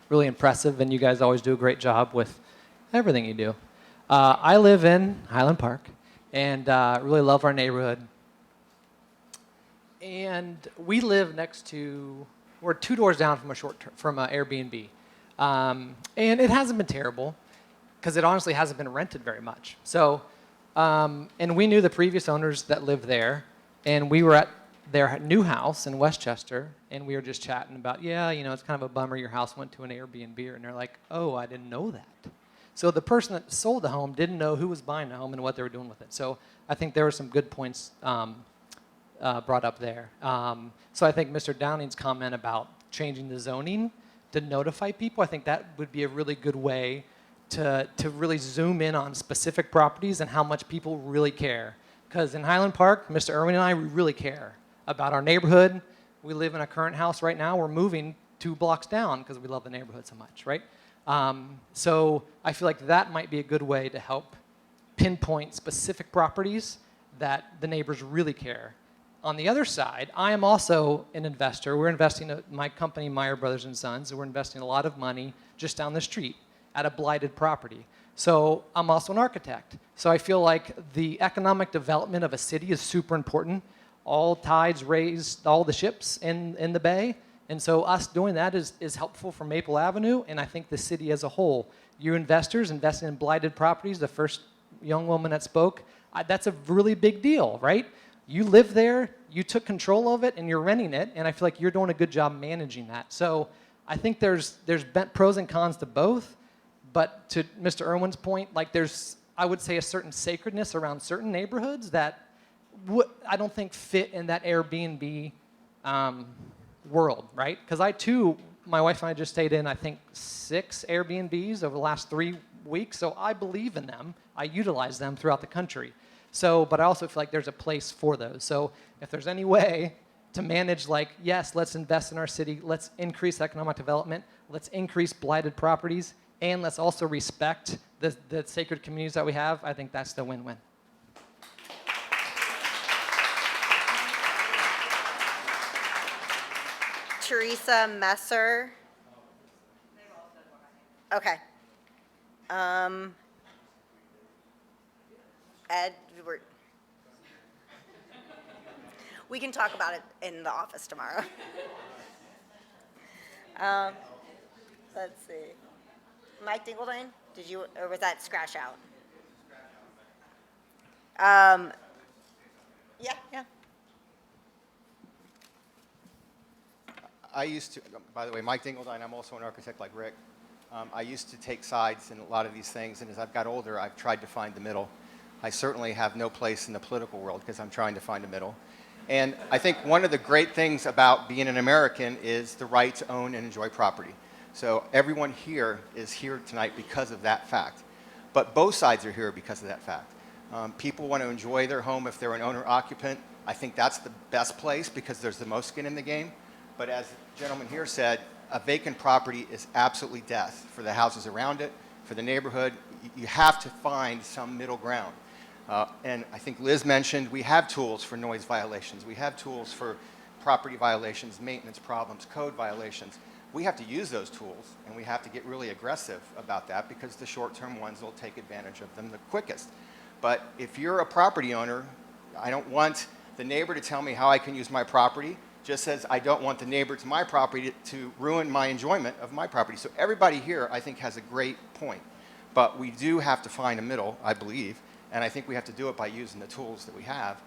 really impressive. And you guys always do a great job with everything you do. I live in Highland Park and really love our neighborhood. And we live next to, we're 2 doors down from an Airbnb. And it hasn't been terrible because it honestly hasn't been rented very much. So, and we knew the previous owners that lived there, and we were at their new house in Westchester, and we were just chatting about, yeah, it's kind of a bummer your house went to an Airbnb, and they're like, oh, I didn't know that. So the person that sold the home didn't know who was buying the home and what they were doing with it. So I think there were some good points brought up there. So I think Mr. Downing's comment about changing the zoning to notify people, I think that would be a really good way to really zoom in on specific properties and how much people really care. Because in Highland Park, Mr. Irwin and I, we really care about our neighborhood. We live in a current house right now. We're moving 2 blocks down because we love the neighborhood so much, right? So I feel like that might be a good way to help pinpoint specific properties that the neighbors really care. On the other side, I am also an investor. We're investing, my company, Meyer Brothers and Sons, we're investing a lot of money just down the street at a blighted property. So I'm also an architect. So I feel like the economic development of a city is super important. All tides raise all the ships in the bay. And so us doing that is helpful for Maple Avenue, and I think the city as a whole. You investors investing in blighted properties, the first young woman that spoke, that's a really big deal, right? You live there, you took control of it, and you're renting it, and I feel like you're doing a good job managing that. So I think there's pros and cons to both, but to Mr. Irwin's point, like there's, I would say, a certain sacredness around certain neighborhoods that I don't think fit in that Airbnb world, right? Because I too, my wife and I just stayed in, I think, 6 Airbnbs over the last 3 weeks, so I believe in them. I utilize them throughout the country. So, but I also feel like there's a place for those. So if there's any way to manage, like, yes, let's invest in our city, let's increase economic development, let's increase blighted properties, and let's also respect the sacred communities that we have, I think that's the win-win. Teresa Messer. Okay. Ed, we can talk about it in the office tomorrow. Let's see. Mike Dingledine, or was that scratch out? Yeah. I used to, by the way, Mike Dingledine, I'm also an architect like Rick. I used to take sides in a lot of these things, and as I've got older, I've tried to find the middle. I certainly have no place in the political world because I'm trying to find a middle. And I think one of the great things about being an American is the right to own and enjoy property. So everyone here is here tonight because of that fact. But both sides are here because of that fact. People want to enjoy their home if they're an owner-occupant. I think that's the best place because there's the most skin in the game. But as the gentleman here said, a vacant property is absolutely death for the houses around it, for the neighborhood. You have to find some middle ground. And I think Liz mentioned we have tools for noise violations. We have tools for property violations, maintenance problems, code violations. We have to use those tools, and we have to get really aggressive about that because the short-term ones will take advantage of them the quickest. But if you're a property owner, I don't want the neighbor to tell me how I can use my property, just as I don't want the neighbor to my property to ruin my enjoyment of my property. So everybody here, I think, has a great point. But we do have to find a middle, I believe, and I think we have to do it by using the tools that we have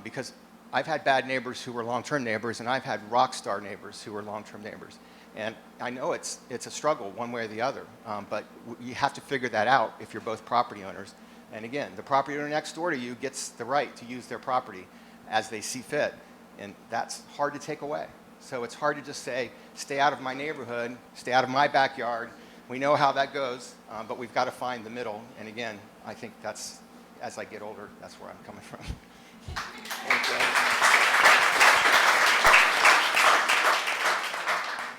because I've had bad neighbors who were long-term neighbors, and I've had rock star neighbors who were long-term neighbors. And I know it's a struggle one way or the other, but you have to figure that out if you're both property owners. And again, the property owner next door to you gets the right to use their property as they see fit, and that's hard to take away. So it's hard to just say, stay out of my neighborhood, stay out of my backyard. We know how that goes, but we've got to find the middle. And again, I think that's, as I get older, that's where I'm coming from.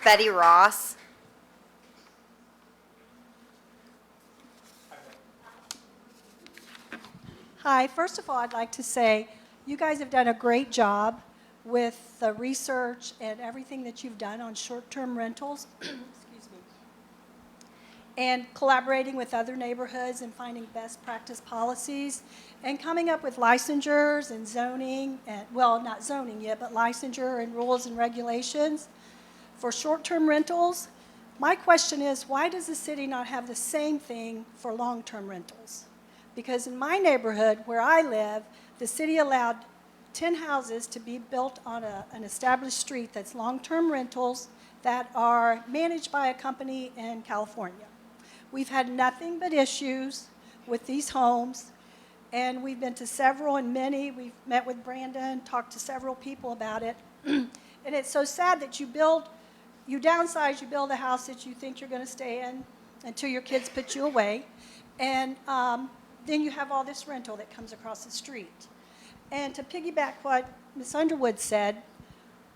Betty Ross. Hi, first of all, I'd like to say you guys have done a great job with the research and everything that you've done on short-term rentals. Excuse me. And collaborating with other neighborhoods and finding best practice policies and coming up with licensures and zoning, and, well, not zoning yet, but licensure and rules and regulations for short-term rentals. My question is, why does the city not have the same thing for long-term rentals? Because in my neighborhood where I live, the city allowed 10 houses to be built on an established street that's long-term rentals that are managed by a company in California. We've had nothing but issues with these homes, and we've been to several and many. We've met with Brandon, talked to several people about it. And it's so sad that you downsize, you build a house that you think you're going to stay in until your kids put you away. And then you have all this rental that comes across the street. And to piggyback what Ms. Underwood said,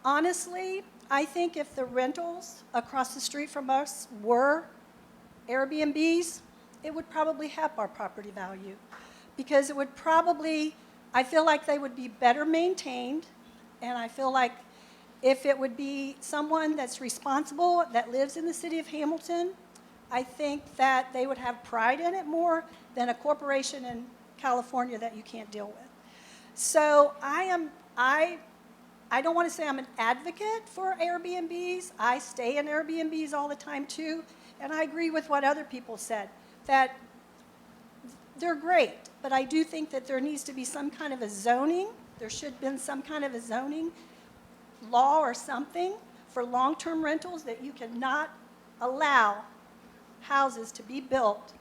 honestly, I think if the rentals across the street from us were Airbnbs, it would probably help our property value. Because it would probably, I feel like they would be better maintained, and I feel like if it would be someone that's responsible, that lives in the city of Hamilton, I think that they would have pride in it more than a corporation in California that you can't deal with. So I don't want to say I'm an advocate for Airbnbs. I stay in Airbnbs all the time too, and I agree with what other people said, that they're great, but I do think that there needs to be some kind of a zoning. There should have been some kind of a zoning law or something for long-term rentals that you cannot allow houses to be built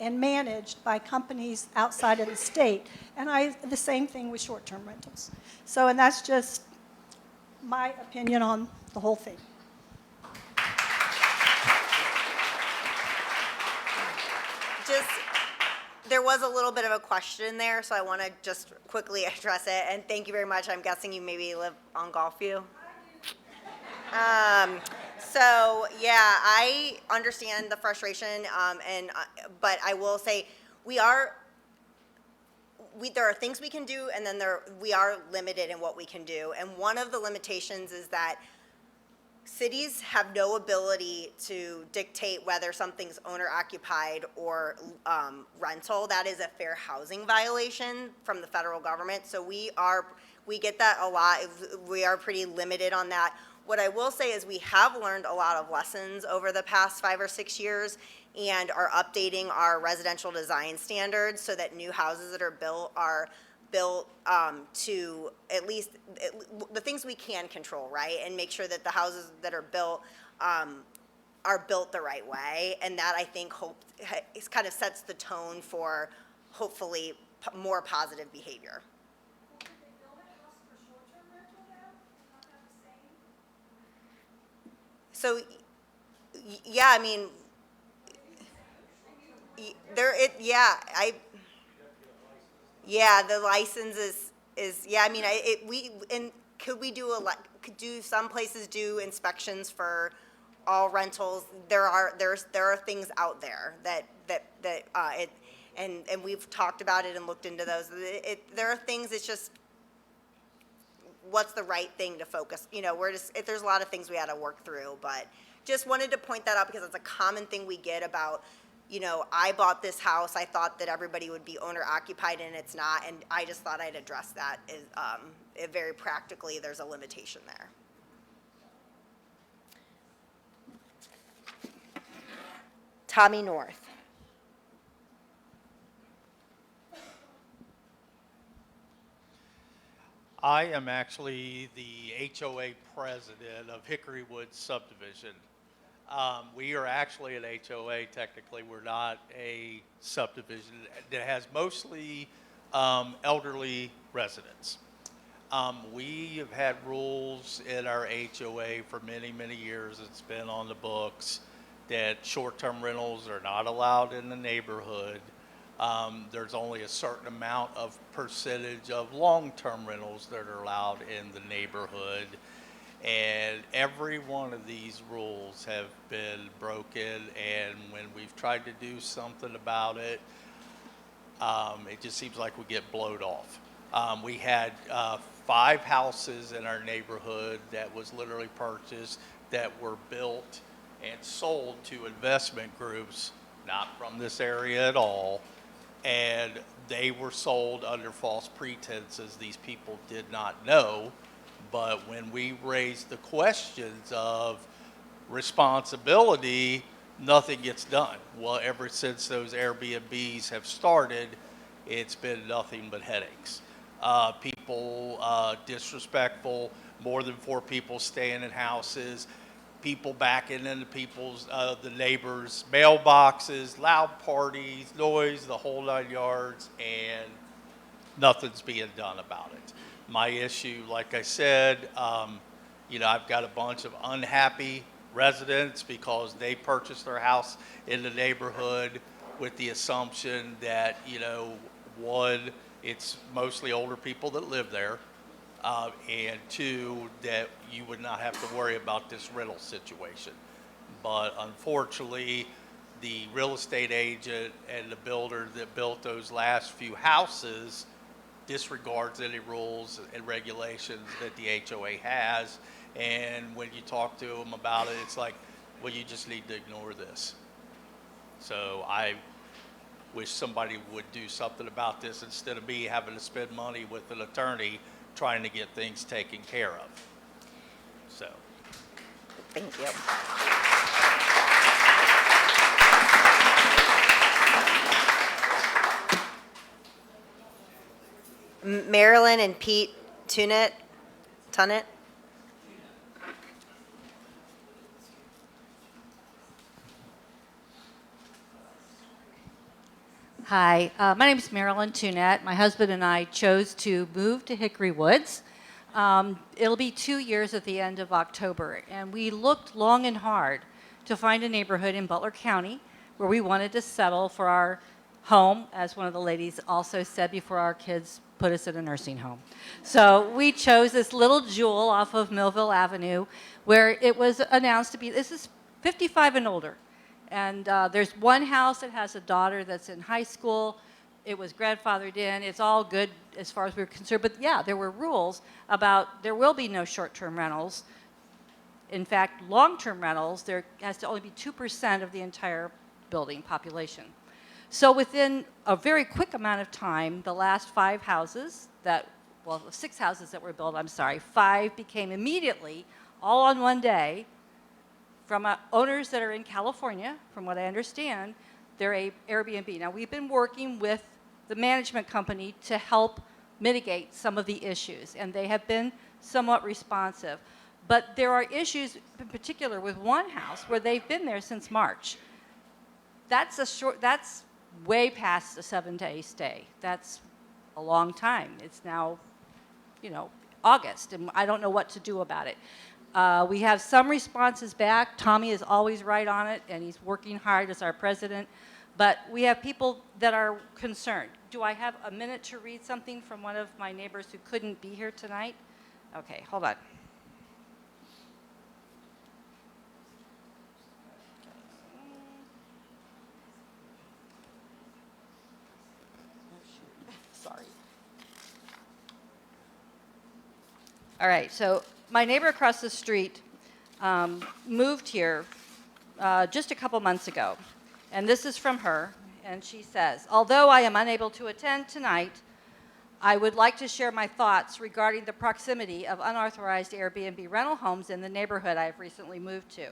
and managed by companies outside of the state. And the same thing with short-term rentals. So, and that's just my opinion on the whole thing. There was a little bit of a question there, so I want to just quickly address it. And thank you very much. I'm guessing you maybe live on Golfview. So yeah, I understand the frustration, but I will say we are there are things we can do, and then we are limited in what we can do. And one of the limitations is that cities have no ability to dictate whether something's owner occupied or rental. That is a fair housing violation from the federal government. So we get that a lot. We are pretty limited on that. What I will say is we have learned a lot of lessons over the past 5 or 6 years and are updating our residential design standards so that new houses that are built to at least the things we can control, right? And make sure that the houses that are built the right way. And that, I think, it kind of sets the tone for hopefully more positive behavior. So, yeah, I mean, yeah, the license is, yeah, I mean, could we do some places do inspections for all rentals? There are things out there and we've talked about it and looked into those. There are things, it's just, what's the right thing to focus? There's a lot of things we had to work through, but just wanted to point that out because it's a common thing we get about, I bought this house, I thought that everybody would be owner occupied and it's not, and I just thought I'd address that very practically. There's a limitation there. Tommy North. I am actually the HOA president of Hickory Woods subdivision. We are actually an HOA, technically. We're not a subdivision that has mostly elderly residents. We have had rules in our HOA for many, many years. It's been on the books that short-term rentals are not allowed in the neighborhood. There's only a certain amount of percentage of long-term rentals that are allowed in the neighborhood. And every one of these rules have been broken, and when we've tried to do something about it, it just seems like we get blowed off. We had 5 houses in our neighborhood that was literally purchased that were built and sold to investment groups, not from this area at all, and they were sold under false pretenses. These people did not know. But when we raised the questions of responsibility, nothing gets done. Well, ever since those Airbnbs have started, it's been nothing but headaches. People disrespectful, more than 4 people staying in houses, people backing into the neighbors' mailboxes, loud parties, noise, the whole 9 yards, and nothing's being done about it. My issue, like I said, I've got a bunch of unhappy residents because they purchased their house in the neighborhood with the assumption that, one, it's mostly older people that live there, and 2, that you would not have to worry about this rental situation. But unfortunately, the real estate agent and the builder that built those last few houses disregards any rules and regulations that the HOA has. And when you talk to them about it, it's like, well, you just need to ignore this. So I wish somebody would do something about this instead of me having to spend money with an attorney trying to get things taken care of. So. Thank you. Marilyn and Pete Tunnett. Hi, my name is Marilyn Tunnett. My husband and I chose to move to Hickory Woods. It'll be 2 years at the end of October, and we looked long and hard to find a neighborhood in Butler County where we wanted to settle for our home, as one of the ladies also said, before our kids put us in a nursing home. So we chose this little jewel off of Millville Avenue where it was announced to be, this is 55 and older. And there's one house that has a daughter that's in high school. It was grandfathered in. It's all good as far as we're concerned. But yeah, there were rules about there will be no short-term rentals. In fact, long-term rentals, there has to only be 2% of the entire building population. So within a very quick amount of time, the last 5 houses well, 6 houses that were built, 5 became immediately, all on one day, from owners that are in California, from what I understand, they're a Airbnb. Now, we've been working with the management company to help mitigate some of the issues, and they have been somewhat responsive. But there are issues, in particular, with one house where they've been there since March. That's way past a 7-day stay. That's a long time. It's now, August, and I don't know what to do about it. We have some responses back. Tommy is always right on it, and he's working hard as our president. But we have people that are concerned. Do I have a minute to read something from one of my neighbors who couldn't be here tonight? Okay, hold on. Sorry. All right, so my neighbor across the street moved here just a couple months ago. And this is from her, and she says, although I am unable to attend tonight, I would like to share my thoughts regarding the proximity of unauthorized Airbnb rental homes in the neighborhood I have recently moved to.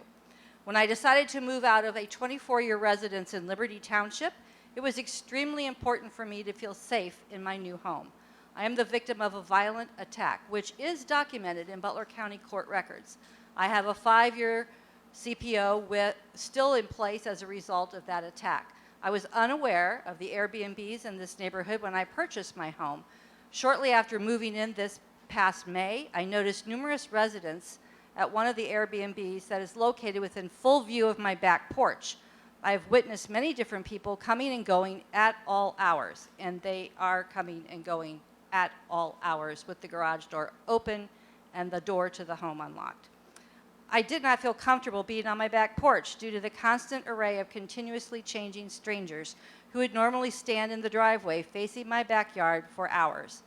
When I decided to move out of a 24-year residence in Liberty Township, it was extremely important for me to feel safe in my new home. I am the victim of a violent attack, which is documented in Butler County court records. I have a 5-year CPO still in place as a result of that attack. I was unaware of the Airbnbs in this neighborhood when I purchased my home. Shortly after moving in this past May, I noticed numerous residents at one of the Airbnbs that is located within full view of my back porch. I have witnessed many different people coming and going at all hours, and they are coming and going at all hours with the garage door open and the door to the home unlocked. I did not feel comfortable being on my back porch due to the constant array of continuously changing strangers who would normally stand in the driveway facing my backyard for hours.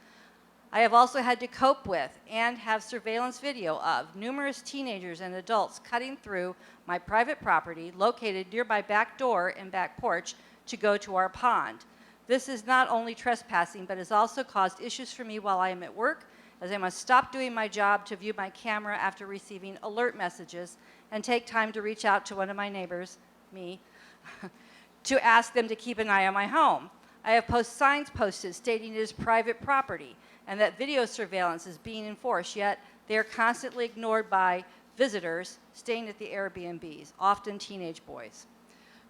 I have also had to cope with and have surveillance video of numerous teenagers and adults cutting through my private property located near my back door and back porch to go to our pond. This is not only trespassing, but has also caused issues for me while I am at work, as I must stop doing my job to view my camera after receiving alert messages and take time to reach out to one of my neighbors, me, to ask them to keep an eye on my home. I have signs posted stating it is private property and that video surveillance is being enforced, yet they are constantly ignored by visitors staying at the Airbnbs, often teenage boys.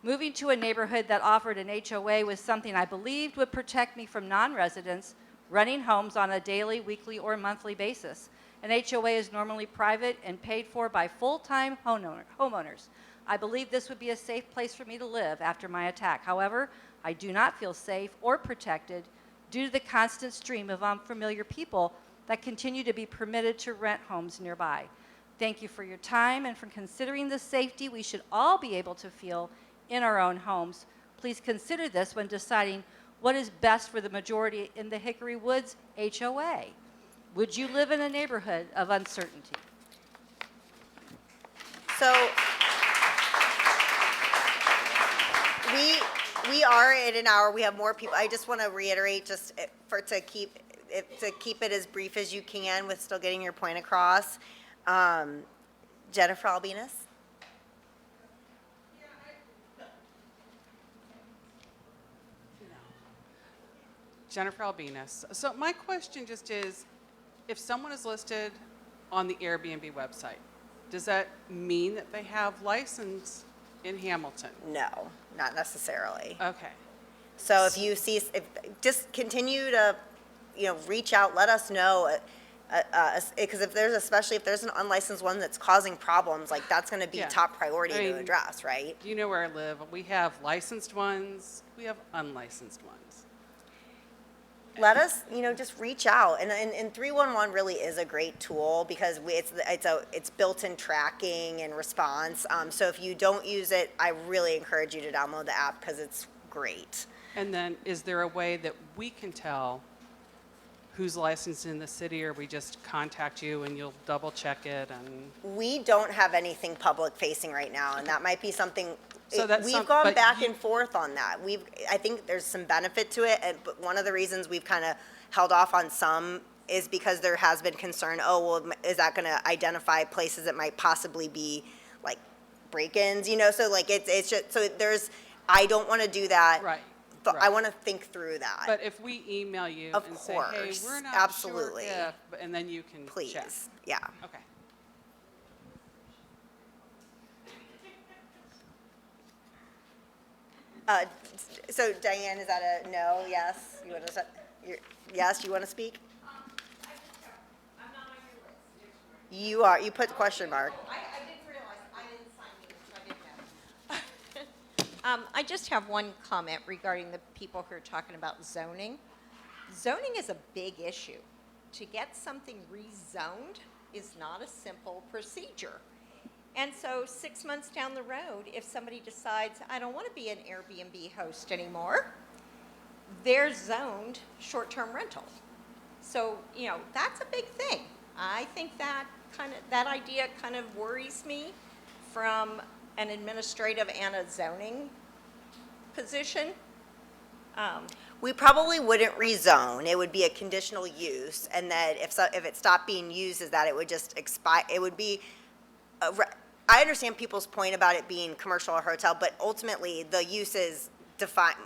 Moving to a neighborhood that offered an HOA was something I believed would protect me from non-residents running homes on a daily, weekly, or monthly basis. An HOA is normally private and paid for by full-time homeowners. I believe this would be a safe place for me to live after my attack. However, I do not feel safe or protected due to the constant stream of unfamiliar people that continue to be permitted to rent homes nearby. Thank you for your time and for considering the safety we should all be able to feel in our own homes. Please consider this when deciding what is best for the majority in the Hickory Woods HOA. Would you live in a neighborhood of uncertainty? So we are at an hour. We have more people. I just want to reiterate, just to keep it as brief as you can with still getting your point across. Jennifer Albinus. Jennifer Albinus. So my question just is, if someone is listed on the Airbnb website, does that mean that they have license in Hamilton? No, not necessarily. Okay. So if you see, just continue to, reach out, let us know. Because especially if there's an unlicensed one that's causing problems, like that's going to be Yeah. top priority I to mean, address, right? You know where I live. We have licensed ones. We have unlicensed ones. Let us, just reach out. And 311 really is a great tool because it's built-in tracking and response. So if you don't use it, I really encourage you to download the app because it's great. And then is there a way that we can tell who's licensed in the city, or we just contact you and you'll double check it? And We don't have anything public facing right now, and that might be something. So that's we've some- gone but back you- and forth on that. I think there's some benefit to it, but one of the reasons we've kind of held off on some is because there has been concern. Oh, well, is that going to identify places that might possibly be like break-ins? So like it's just so there's. I don't want to do that. Right. But right. I want to think through that. But if we email you Of and say, hey, course, we're not absolutely. sure if, and then you can Please, check. yeah. Okay. So Diane, is that a no? Yes? You want to? Yes, you want to speak? You are. You put the question mark. I didn't realize, I didn't sign you, so I didn't know. I just have one comment regarding the people who are talking about zoning. Zoning is a big issue. To get something rezoned is not a simple procedure. And so 6 months down the road, if somebody decides, I don't want to be an Airbnb host anymore, they're zoned short-term rental. So, that's a big thing. I think that idea kind of worries me from an administrative and a zoning position. We probably wouldn't rezone. It would be a conditional use, and that if it stopped being used, is that it would just expire. It would be. I understand people's point about it being commercial or hotel, but ultimately the use is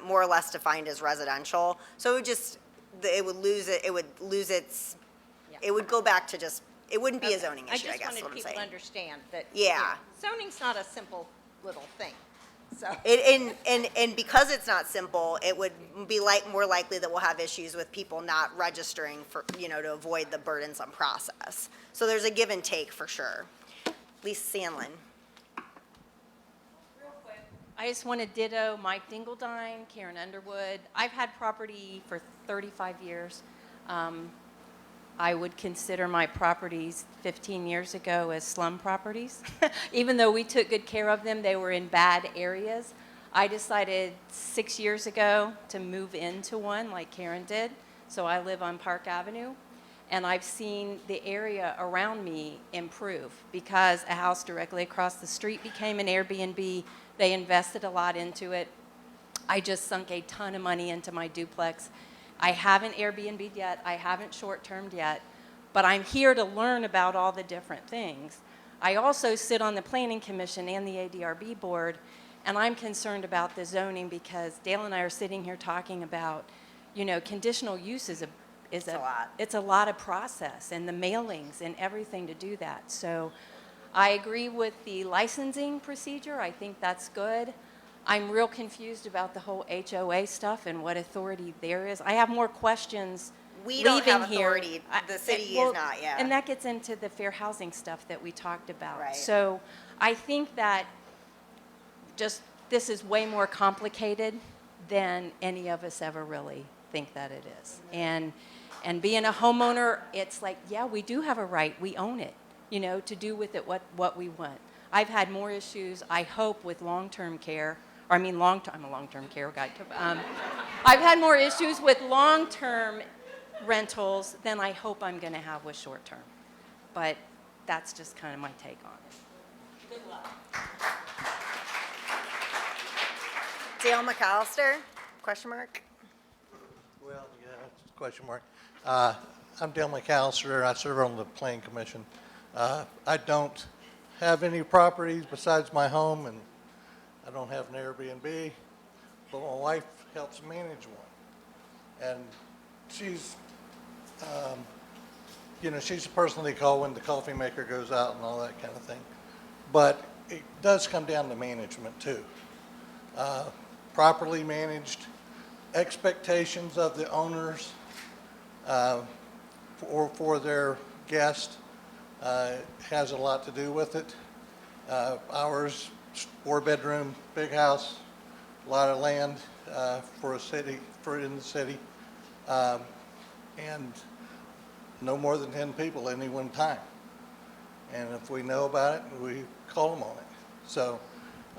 more or less defined as residential. So it would lose it. It would lose its. Yeah. It would go back to just. It wouldn't be a Okay. zoning issue. I just guess wanted what I'm people saying. to understand that. Yeah. Zoning's not a simple little thing, so. And because it's not simple, it would be more likely that we'll have issues with people not registering for, to avoid the burdensome process. So there's a give and take for sure. Lisa Sandlin. I just want to ditto Mike Dingledine, Karen Underwood. I've had property for 35 years. I would consider my properties 15 years ago as slum properties. Even though we took good care of them, they were in bad areas. I decided 6 years ago to move into one like Karen did. So I live on Park Avenue. And I've seen the area around me improve because a house directly across the street became an Airbnb. They invested a lot into it. I just sunk a ton of money into my duplex. I haven't Airbnb'd yet. I haven't short-termed yet. But I'm here to learn about all the different things. I also sit on the Planning Commission and the ADRB board, and I'm concerned about the zoning because Dale and I are sitting here talking about, conditional use is a lot of process and the mailings and everything to do that. So I agree with the licensing procedure. I think that's good. I'm real confused about the whole HOA stuff and what authority there is. I have more questions We leaving don't have here. authority. The city is not, yeah. And that gets into the fair housing stuff that we talked about. Right. So I think that this is way more complicated than any of us ever really think that it is. And being a homeowner, it's like, yeah, we do have a right. We own it, to do with it what we want. I've had more issues, I hope, with long-term care. I'm a long-term care guy. I've had more issues with long-term rentals than I hope I'm going to have with short-term. But that's just kind of my take on it. Good luck. Dale McAllister, question mark? Well, yeah, it's a question mark. I'm Dale McAllister. I serve on the Planning Commission. I don't have any properties besides my home, and I don't have an Airbnb, but my wife helps manage one. And she's, she's the person they call when the coffee maker goes out and all that kind of thing. But it does come down to management too. Properly managed, expectations of the owners for their guest has a lot to do with it. Ours, 4-bedroom, big house, a lot of land for a city, for in the city, and no more than 10 people at any one time. And if we know about it, we call them on it. So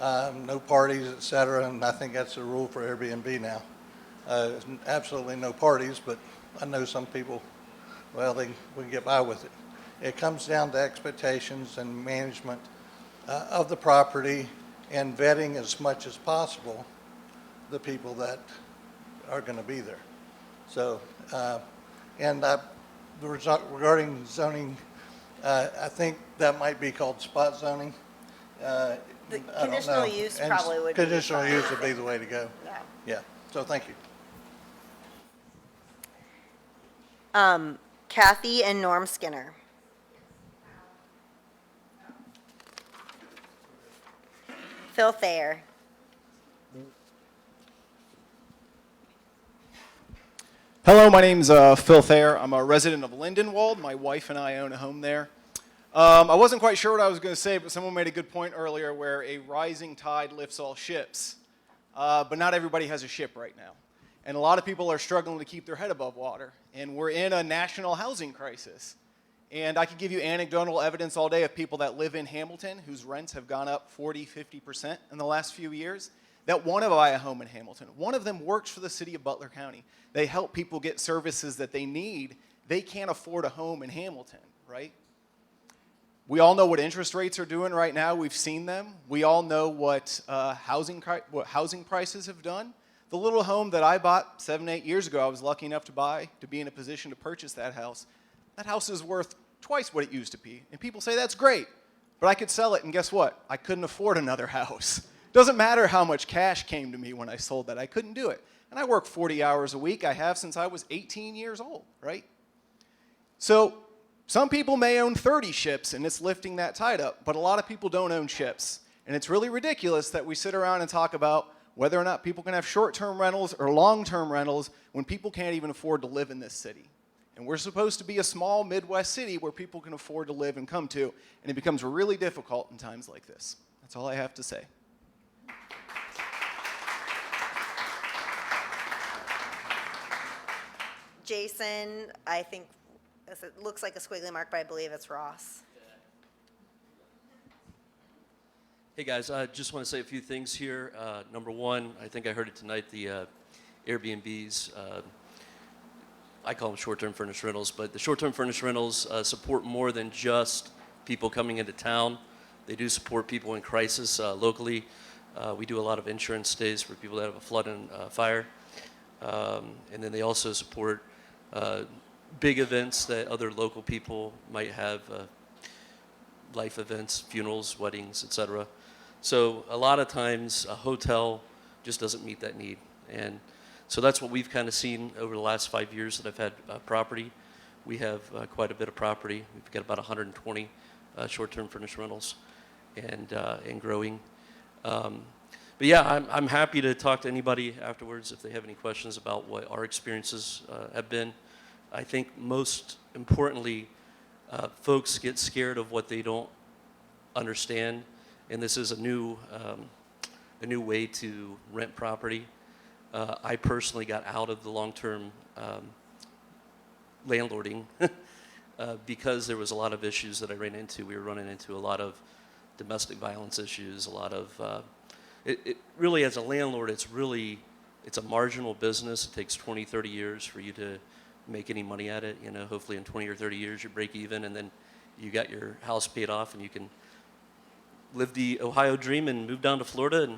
no parties, et cetera, and I think that's the rule for Airbnb now. Absolutely no parties, but I know some people, well, we can get by with it. It comes down to expectations and management of the property and vetting as much as possible the people that are going to be there. So, regarding zoning, I think that might be called spot zoning. The I don't conditional know. use And probably would be Conditional fine. use would be the way to go. Yeah. Yeah, so thank you. Kathy and Norm Skinner. Phil Thayer. Hello, my name's Phil Thayer. I'm a resident of Lindenwold. My wife and I own a home there. I wasn't quite sure what I was going to say, but someone made a good point earlier where a rising tide lifts all ships. But not everybody has a ship right now. And a lot of people are struggling to keep their head above water. And we're in a national housing crisis. And I could give you anecdotal evidence all day of people that live in Hamilton whose rents have gone up 40, 50% in the last few years that want to buy a home in Hamilton. One of them works for the city of Butler County. They help people get services that they need. They can't afford a home in Hamilton, right? We all know what interest rates are doing right now. We've seen them. We all know what housing prices have done. The little home that I bought 7, 8 years ago, I was lucky enough to buy, to be in a position to purchase that house. That house is worth twice what it used to be. And people say, that's great, but I could sell it, and guess what? I couldn't afford another house. Doesn't matter how much cash came to me when I sold that. I couldn't do it. And I work 40 hours a week. I have since I was 18 years old, right? So some people may own 30 ships, and it's lifting that tide up, but a lot of people don't own ships. And it's really ridiculous that we sit around and talk about whether or not people can have short-term rentals or long-term rentals when people can't even afford to live in this city. And we're supposed to be a small Midwest city where people can afford to live and come to, and it becomes really difficult in times like this. That's all I have to say. Jason, I think, it looks like a squiggly mark, but I believe it's Ross. Hey guys, I just want to say a few things here. Number one, I think I heard it tonight, the Airbnbs, I call them short-term furnished rentals, but the short-term furnished rentals support more than just people coming into town. They do support people in crisis locally. We do a lot of insurance stays for people that have a flood and fire. And then they also support big events that other local people might have, life events, funerals, weddings, etc. So a lot of times a hotel just doesn't meet that need. And so that's what we've kind of seen over the last 5 years that I've had property. We have quite a bit of property. We've got about 120 short-term furnished rentals and growing. But yeah, I'm happy to talk to anybody afterwards if they have any questions about what our experiences have been. I think most importantly, folks get scared of what they don't understand, and this is a new way to rent property. I personally got out of the long-term landlording because there was a lot of issues that I ran into. We were running into a lot of domestic violence issues, a lot of it really, as a landlord, it's a marginal business. It takes 20, 30 years for you to make any money at it. You know, hopefully in 20 or 30 years you break even, and then you got your house paid off, and you can live the Ohio dream and move down to Florida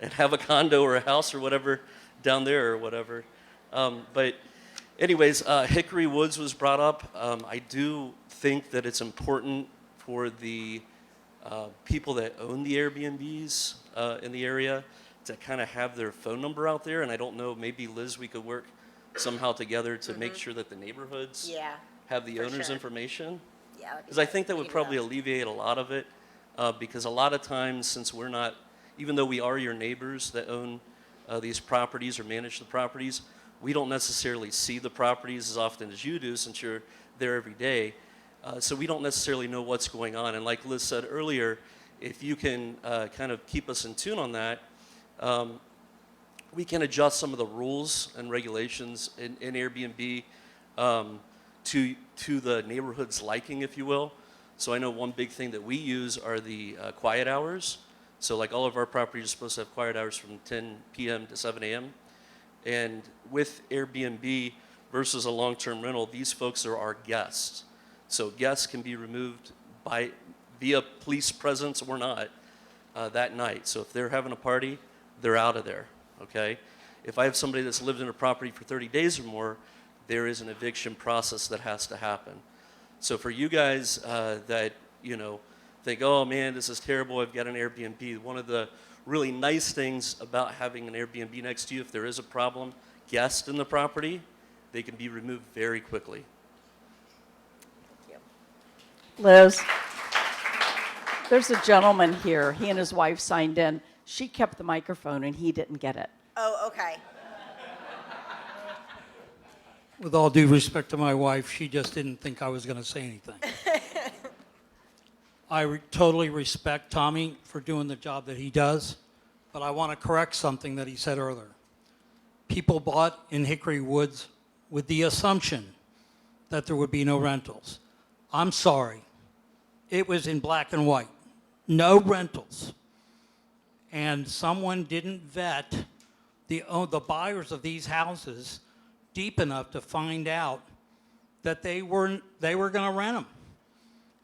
and have a condo or a house or whatever down there or whatever. But anyways, Hickory Woods was brought up. I do think that it's important for the people that own the Airbnbs in the area to kind of have their phone number out there. And I don't know, maybe Liz, we could work somehow together to make sure that the neighborhoods have the owner's information. Yeah. Because I think that would probably alleviate a lot of it. Because a lot of times, since we're not, even though we are your neighbors that own these properties or manage the properties, we don't necessarily see the properties as often as you do since you're there every day. So we don't necessarily know what's going on. And like Liz said earlier, if you can kind of keep us in tune on that, we can adjust some of the rules and regulations in Airbnb to the neighborhood's liking, if you will. So I know one big thing that we use are the quiet hours. So like all of our properties are supposed to have quiet hours from 10 p.m. to 7 a.m. And with Airbnb versus a long-term rental, these folks are our guests. So guests can be removed via police presence or not that night. So if they're having a party, they're out of there, okay? If I have somebody that's lived in a property for 30 days or more, there is an eviction process that has to happen. So for you guys that, think, oh man, this is terrible, I've got an Airbnb, one of the really nice things about having an Airbnb next to you, if there is a problem, guest in the property, they can be removed very quickly. Liz, there's a gentleman here. He and his wife signed in. She kept the microphone and he didn't get it. Oh, okay. With all due respect to my wife, she just didn't think I was going to say anything. I totally respect Tommy for doing the job that he does, but I want to correct something that he said earlier. People bought in Hickory Woods with the assumption that there would be no rentals. I'm sorry. It was in black and white. No rentals. And someone didn't vet the buyers of these houses deep enough to find out that they were going to rent them.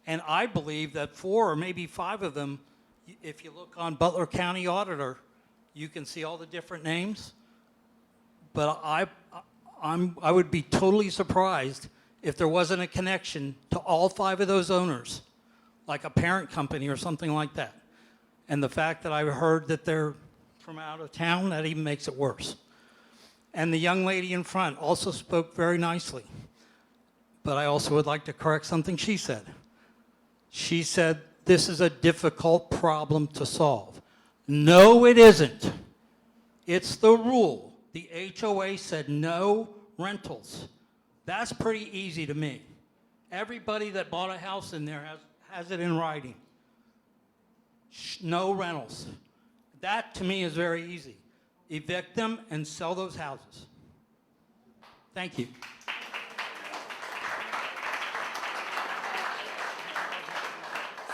And I believe that 4 or maybe 5 of them, if you look on Butler County Auditor, you can see all the different names. But I would be totally surprised if there wasn't a connection to all 5 of those owners, like a parent company or something like that. And the fact that I heard that they're from out of town, that even makes it worse. And the young lady in front also spoke very nicely. But I also would like to correct something she said. She said, this is a difficult problem to solve. No, it isn't. It's the rule. The HOA said no rentals. That's pretty easy to me. Everybody that bought a house in there has it in writing. No rentals. That to me is very easy. Evict them and sell those houses. Thank you.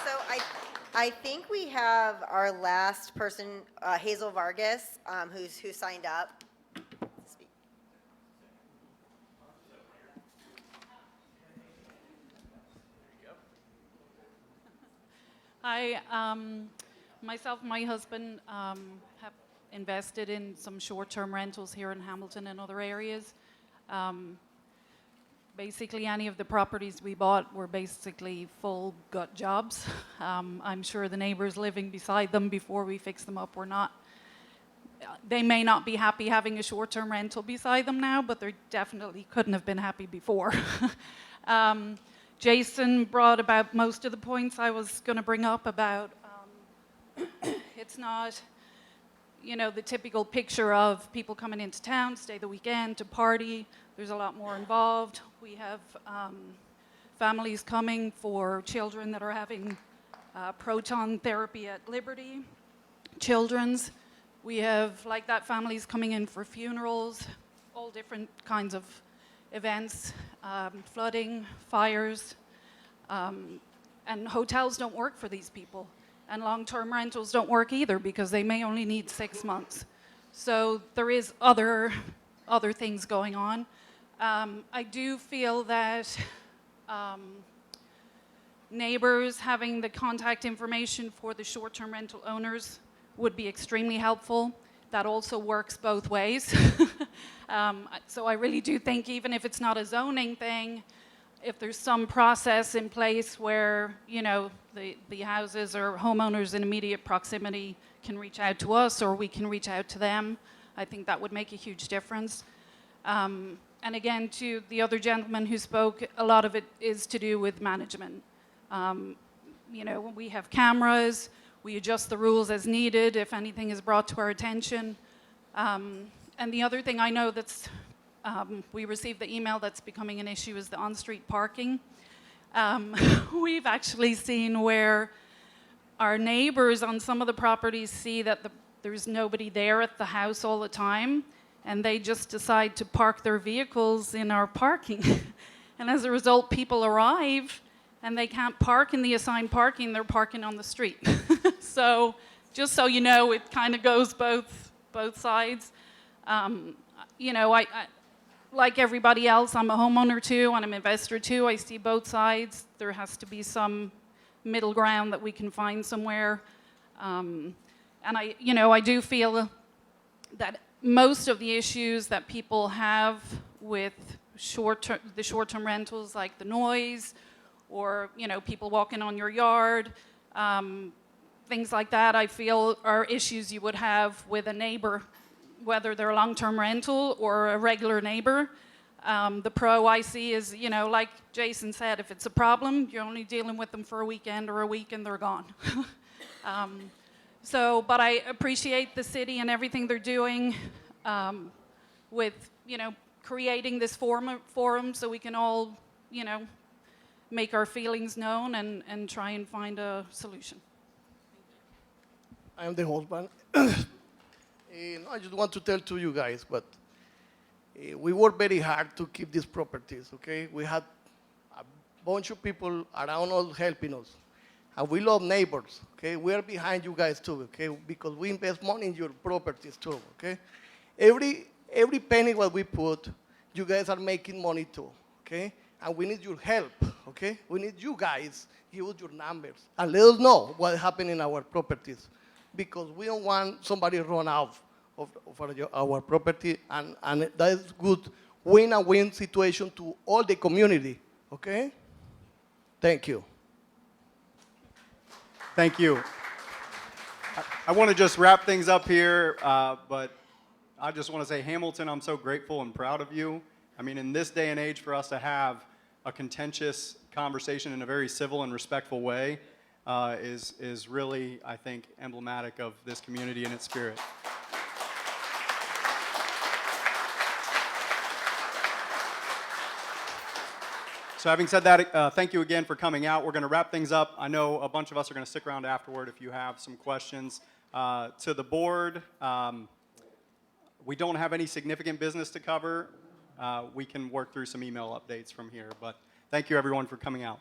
So I think we have our last person, Hazel Vargas, who signed up. Hi, myself and my husband have invested in some short-term rentals here in Hamilton and other areas. Basically, any of the properties we bought were basically full gut jobs. I'm sure the neighbors living beside them before we fixed them up were not. They may not be happy having a short-term rental beside them now, but they definitely couldn't have been happy before. Jason brought about most of the points I was going to bring up about it's not, the typical picture of people coming into town, stay the weekend, to party. There's a lot more involved. We have families coming for children that are having proton therapy at Liberty, children's. We have, like that, families coming in for funerals, all different kinds of events, flooding, fires, and hotels don't work for these people. And long-term rentals don't work either because they may only need 6 months. So there is other things going on. I do feel that neighbors having the contact information for the short-term rental owners would be extremely helpful. That also works both ways. So I really do think even if it's not a zoning thing, if there's some process in place where, the houses or homeowners in immediate proximity can reach out to us or we can reach out to them, I think that would make a huge difference. And again, to the other gentleman who spoke, a lot of it is to do with management. We have cameras, we adjust the rules as needed if anything is brought to our attention. And the other thing I know that's, we received the email that's becoming an issue is the on-street parking. we've actually seen where our neighbors on some of the properties see that there's nobody there at the house all the time, and they just decide to park their vehicles in our parking. And as a result, people arrive and they can't park in the assigned parking, they're parking on the street. So just so you know, it kind of goes both sides. You know, I like everybody else, I'm a homeowner too, and I'm an investor too. I see both sides. There has to be some middle ground that we can find somewhere. And I do feel that most of the issues that people have with the short-term rentals, like the noise, or people walking on your yard, things like that, I feel are issues you would have with a neighbor, whether they're a long-term rental or a regular neighbor. The pro I see is, like Jason said, if it's a problem, you're only dealing with them for a weekend or a week and they're gone. But I appreciate the city and everything they're doing with, creating this forum so we can all, make our feelings known and try and find a solution. I am the husband. And I just want to tell to you guys, but we work very hard to keep these properties, okay? We had a bunch of people around us helping us. And we love neighbors, okay? We are behind you guys too, okay? Because we invest money in your properties too, okay? Every penny what we put, you guys are making money too, okay? And we need your help, okay? We need you guys, give us your numbers, and let us know what happened in our properties. Because we don't want somebody run out of our property, and that is good win-and-win situation to all the community, okay? Thank you. Thank you. I want to just wrap things up here, but I just want to say, Hamilton, I'm so grateful and proud of you. I mean, in this day and age, for us to have a contentious conversation in a very civil and respectful way is really, I think, emblematic of this community and its spirit. So having said that, thank you again for coming out. We're going to wrap things up. I know a bunch of us are going to stick around afterward if you have some questions. To the board, we don't have any significant business to cover. We can work through some email updates from here. But thank you, everyone, for coming out.